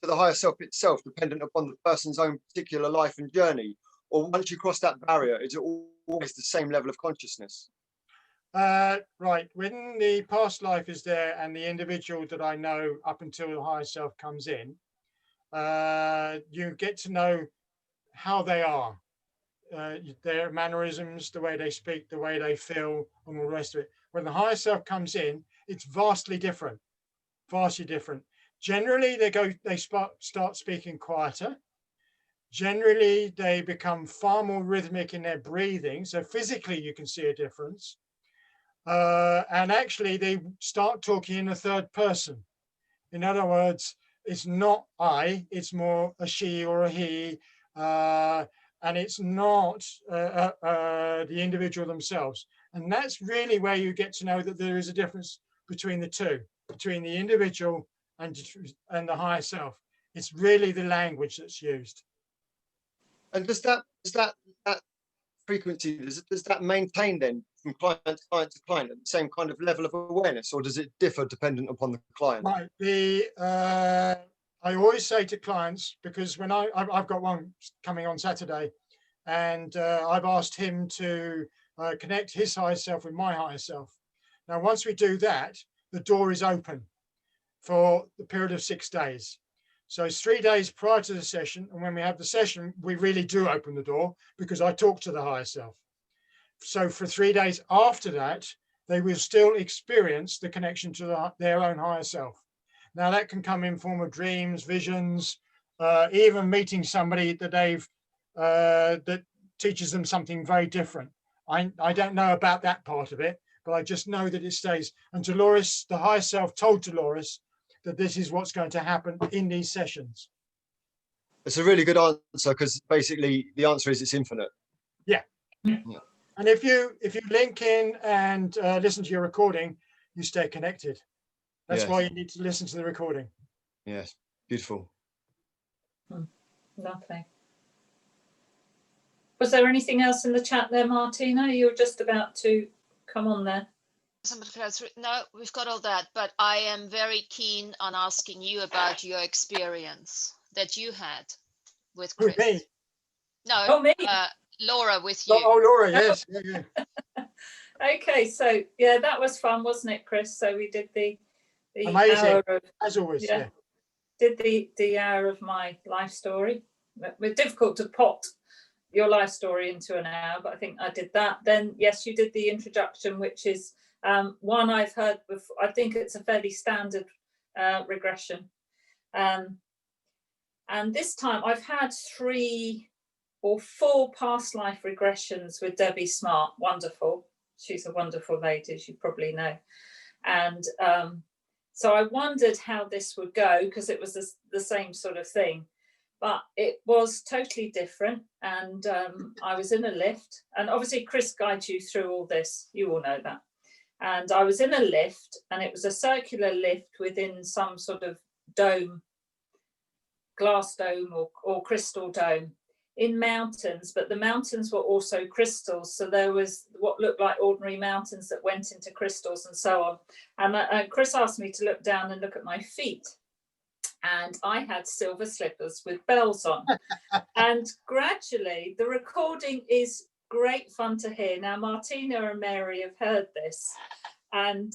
to the higher self itself, dependent upon the person's own particular life and journey, or once you cross that barrier, is it always the same level of consciousness? Right. When the past life is there and the individual that I know up until the higher self comes in, you get to know how they are, their mannerisms, the way they speak, the way they feel, and all the rest of it. When the higher self comes in, it's vastly different. Generally, they start speaking quieter. Generally, they become far more rhythmic in their breathing. So physically, you can see a difference. And actually, they start talking in a third person. In other words, it's not I, it's more a she or a he. And it's not the individual themselves. And that's really where you get to know that there is a difference between the two, between the individual and the higher self. It's really the language that's used. And does that frequency, does that maintain then from client to client to client at the same kind of level of awareness, or does it differ dependent upon the client? Right. I always say to clients, because when I've got one coming on Saturday, and I've asked him to connect his higher self with my higher self. Now, once we do that, the door is open for the period of 6 days. So it's 3 days prior to the session. And when we have the session, we really do open the door because I talk to the higher self. So for 3 days after that, they will still experience the connection to their own higher self. Now that can come in form of dreams, visions, even meeting somebody that that teaches them something very different. I don't know about that part of it, but I just know that it stays. And Dolores, the higher self, told Dolores that this is what's going to happen in these sessions. It's a really good answer, because basically the answer is it's infinite. Yeah. Yeah. And if you link in and listen to your recording, you stay connected. That's why you need to listen to the recording. Yes, beautiful. Lovely. Was there anything else in the chat there, Martina? You were just about to come on there. No, we've got all that, but I am very keen on asking you about your experience that you had with Chris. With me? No, oh, me. Laura, with you. Oh, Laura, yes. Yeah. Okay, so yeah, that was fun, wasn't it, Chris? So we did the amazing hour of, as always. Yeah. Did the hour of my life story. It's difficult to pot your life story into an hour, but I think I did that. Then yes, you did the introduction, which is one I've heard before. I think it's a fairly standard regression, and this time I've had 3 or 4 past life regressions with Debbie Smart. Wonderful. She's a wonderful lady, as you probably know. And so I wondered how this would go, because it was the same sort of thing, but it was totally different. And I was in a lift, and obviously Chris guides you through all this. You all know that. And I was in a lift, and it was a circular lift within some sort of dome, glass dome or crystal dome, in mountains, but the mountains were also crystals. So there was what looked like ordinary mountains that went into crystals and so on. And Chris asked me to look down and look at my feet. And I had silver slippers with bells on. And gradually, the recording is great fun to hear. Now, Martina and Mary have heard this. And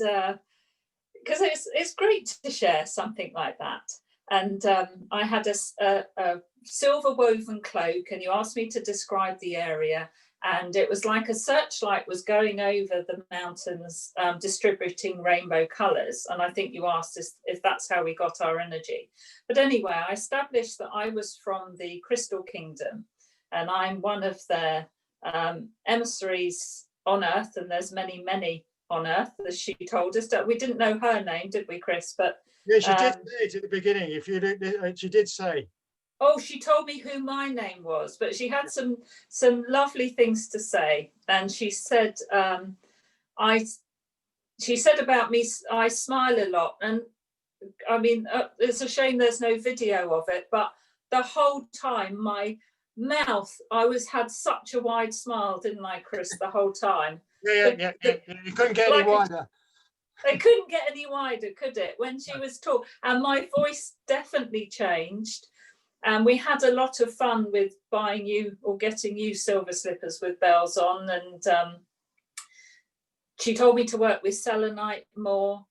because it's great to share something like that. And I had a silver woven cloak, and you asked me to describe the area, and it was like a searchlight was going over the mountains, distributing rainbow colours. And I think you asked if that's how we got our energy. But anyway, I established that I was from the Crystal Kingdom, and I'm one of their emissaries on Earth, and there's many, many on Earth, as she told us. We didn't know her name, did we, Chris? But yeah, she did say it at the beginning. If you did, she did say. Oh, she told me who my name was, but she had some lovely things to say. And she said, she said about me, I smile a lot. And I mean, it's a shame there's no video of it, but the whole time my mouth, had such a wide smile, didn't I, Chris, the whole time? Yeah. You couldn't get any wider. It couldn't get any wider, could it? When she was talking, and my voice definitely changed. And we had a lot of fun with buying you or getting you silver slippers with bells on. And she told me to work with selenite more.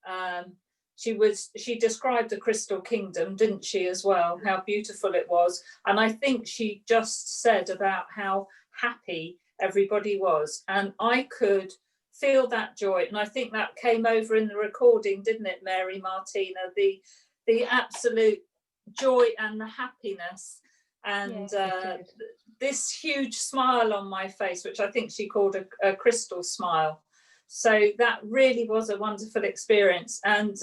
She described the Crystal Kingdom, didn't she, as well, how beautiful it was. And I think she just said about how happy everybody was. And I could feel that joy. And I think that came over in the recording, didn't it, Mary, Martina? The absolute joy and the happiness, and this huge smile on my face, which I think she called a crystal smile. So that really was a wonderful experience. And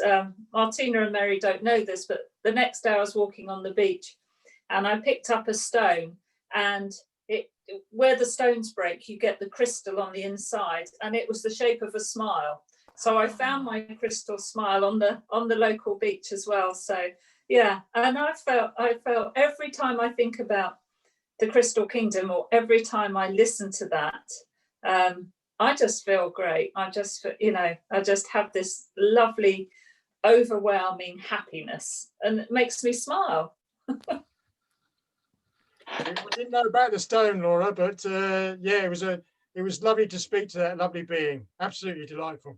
Martina and Mary don't know this, but the next day I was walking on the beach, and I picked up a stone, and where the stones break, you get the crystal on the inside, and it was the shape of a smile. So I found my crystal smile on the local beach as well. So yeah, and I felt every time I think about the Crystal Kingdom, or every time I listen to that, I just feel great. I just have this lovely, overwhelming happiness, and it makes me smile. We didn't know about the stone, Laura, but yeah, it was lovely to speak to that lovely being. Absolutely delightful.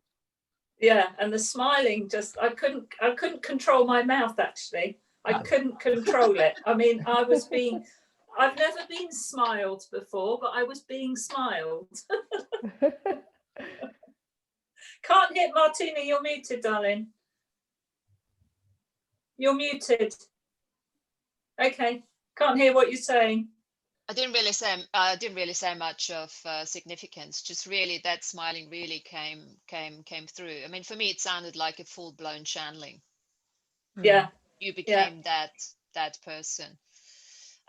Yeah, and the smiling, I couldn't control my mouth, actually. I couldn't control it. I mean, I've never been smiled before, but I was being smiled. Can't hit Martina, you're muted, darling. You're muted. Okay, can't hear what you're saying. I didn't really say much of significance. Just really that smiling really came through. I mean, for me, it sounded like a full-blown channeling. Yeah. You became that person,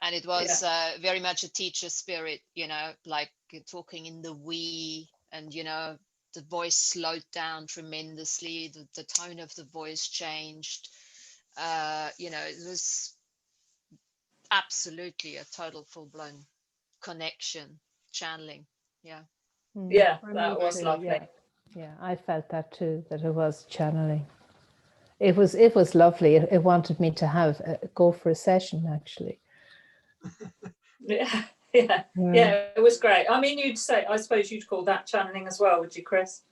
and it was very much a teacher spirit. You know, like talking in the we, and you know, the voice slowed down tremendously. The tone of the voice changed. You know, it was absolutely a total full-blown connection, channeling. Yeah. Yeah, that was lovely. Yeah, I felt that too, that it was channeling. It was lovely. It wanted me to go for a session, actually. Yeah, it was great. I mean, I suppose you'd call that channeling as well, would you, Chris?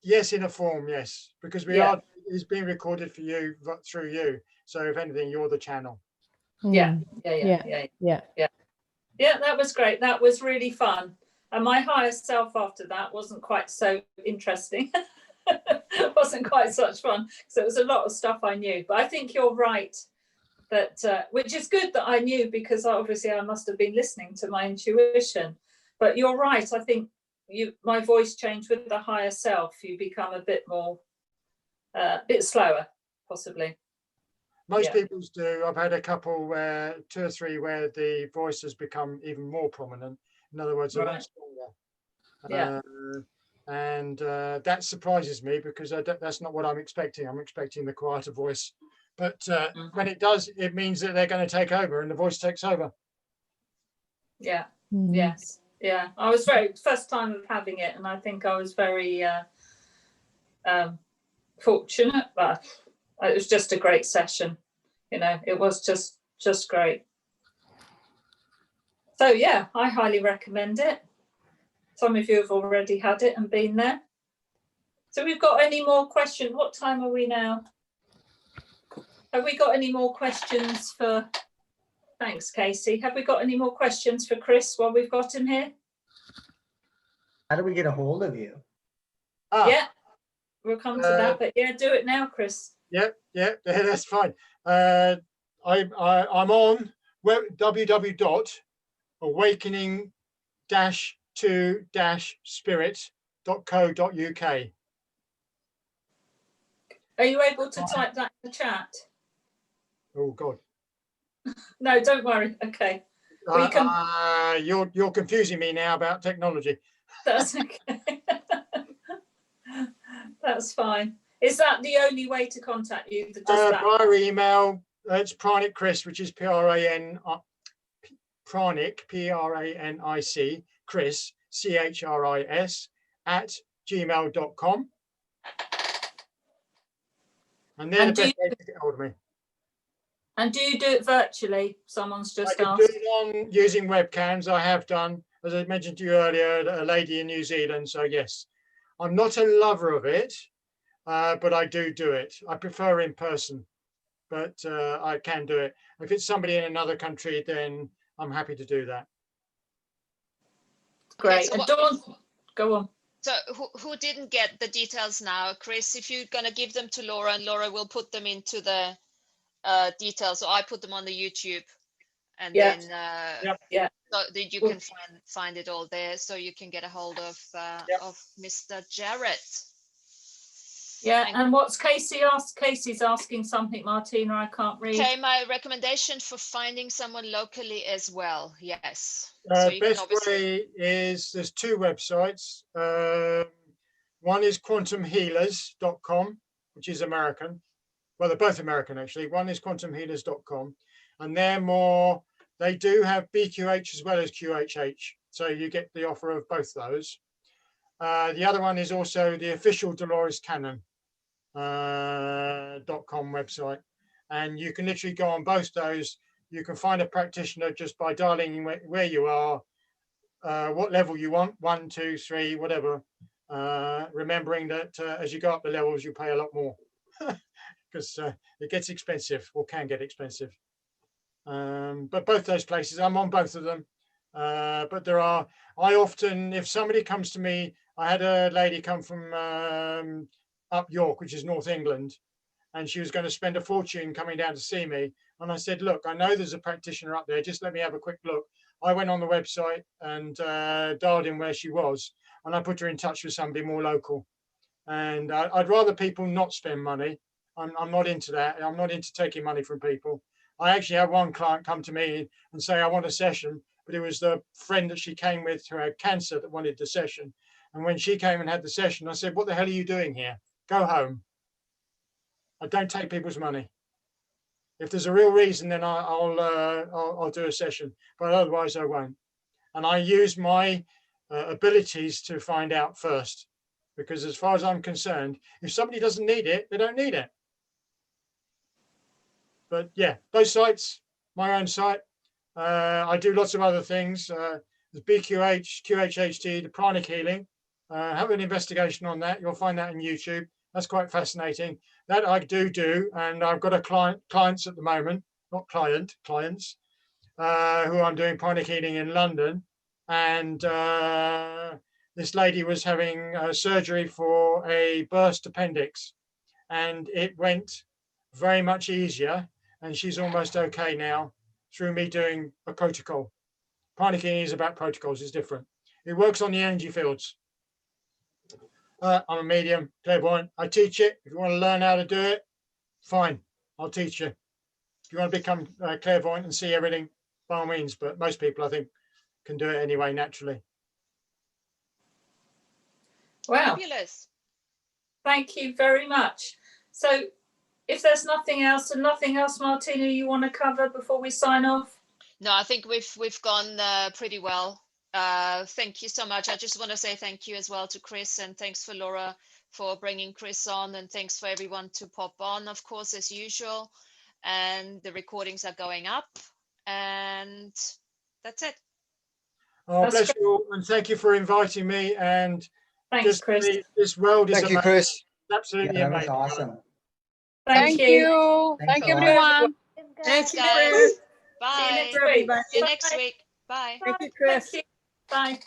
Yes, in a form, yes, because it's being recorded for you through you. So if anything, you're the channel. Yeah, that was great. That was really fun. And my higher self after that wasn't quite so interesting. Wasn't quite such fun. So it was a lot of stuff I knew. But I think you're right, that which is good that I knew, because obviously I must have been listening to my intuition. But you're right. I think my voice changed with the higher self. You become a bit more, bit slower, possibly. Most people's do. I've had a couple where 2 or 3 where the voice has become even more prominent. In other words, a lot stronger. And that surprises me, because that's not what I'm expecting. I'm expecting the quieter voice. But when it does, it means that they're going to take over, and the voice takes over. Yeah. Yes. Yeah. I was first time of having it, and I think I was very fortunate, but it was just a great session. You know, it was just great. So yeah, I highly recommend it. Some of you have already had it and been there. So we've got any more questions? What time are we now? Have we got any more questions for, thanks Casey. Have we got any more questions for Chris while we've got him here? How do we get a hold of you? Yeah, we'll come to that, but yeah, do it now, Chris. Yeah, that's fine. I'm on www.awakening-to-spirit.co.uk. Are you able to type that in the chat? Oh God. No, don't worry. Okay. You're confusing me now about technology. That's okay. That's fine. Is that the only way to contact you? Via email. It's Pranic Chris, which is Pranic, Pranic, Chris, CHRIS @gmail.com. And they're the best way to get hold of me. And do you do it virtually? Someone's just asked. I can do it on using webcams. I have done, as I mentioned to you earlier, a lady in New Zealand. So yes, I'm not a lover of it, but I do it. I prefer in person, but I can do it. If it's somebody in another country, then I'm happy to do that. Great. Okay, so Dawn, go on. So who didn't get the details now? Chris, if you're going to give them to Laura, and Laura will put them into the details. So I put them on the YouTube, and then so that you can find it all there, so you can get a hold of Mr. Jarrett. Yeah, and what's Casey asked? Casey's asking something, Martina, I can't read. Okay, my recommendation for finding someone locally as well. Yes. Best way is, there's 2 websites. One is quantumhealers.com, which is American. Well, they're both American, actually. One is quantumhealers.com, and they do have BQH as well as QHH. So you get the offer of both those. The other one is also the official Dolores Cannon .com website, and you can literally go on both those. You can find a practitioner just by dialing where you are, what level you want, 1, 2, 3, whatever, remembering that as you go up the levels you pay a lot more, because it gets expensive, or can get expensive. But both those places, I'm on both of them. But I often, if somebody comes to me, I had a lady come from up York, which is North England, and she was going to spend a fortune coming down to see me. And I said, look, I know there's a practitioner up there. Just let me have a quick look. I went on the website and dialed in where she was, and I put her in touch with somebody more local. And I'd rather people not spend money. I'm not into that. I'm not into taking money from people. I actually had one client come to me and say, I want a session, but it was the friend that she came with who had cancer that wanted the session. And when she came and had the session, I said, what the hell are you doing here? Go home. I don't take people's money. If there's a real reason, then I'll do a session, but otherwise I won't. And I use my abilities to find out first, because as far as I'm concerned, if somebody doesn't need it, they don't need it. But yeah, those sites, my own site. I do lots of other things. There's BQH, QHHT, the pranic healing. Have an investigation on that. You'll find that on YouTube. That's quite fascinating. That I do, and I've got a clients at the moment, not clients, who I'm doing pranic healing in London. And this lady was having surgery for a burst appendix, and it went very much easier, and she's almost okay now through me doing a protocol. Pranic healing is about protocols, it's different. It works on the energy fields. I'm a medium, clairvoyant. I teach it. If you want to learn how to do it, fine, I'll teach you. If you want to become clairvoyant and see everything, by all means, but most people, I think, can do it anyway, naturally. Wow. Fabulous. Thank you very much. So if there's nothing else, Martina, you want to cover before we sign off? No, I think we've gone pretty well. Thank you so much. I just want to say thank you as well to Chris, and thanks for Laura for bringing Chris on, and thanks for everyone to pop on, of course, as usual. And the recordings are going up, and that's it. Oh, bless you all, and thank you for inviting me. And thanks, Chris. This world is amazing. Thank you, Chris. Absolutely that amazing. was awesome. Thank you. Thank you, everyone. Thank you, guys. Chris. Bye. See you next week. See you next week. Bye. Thank you, Chris. Thank you. Bye.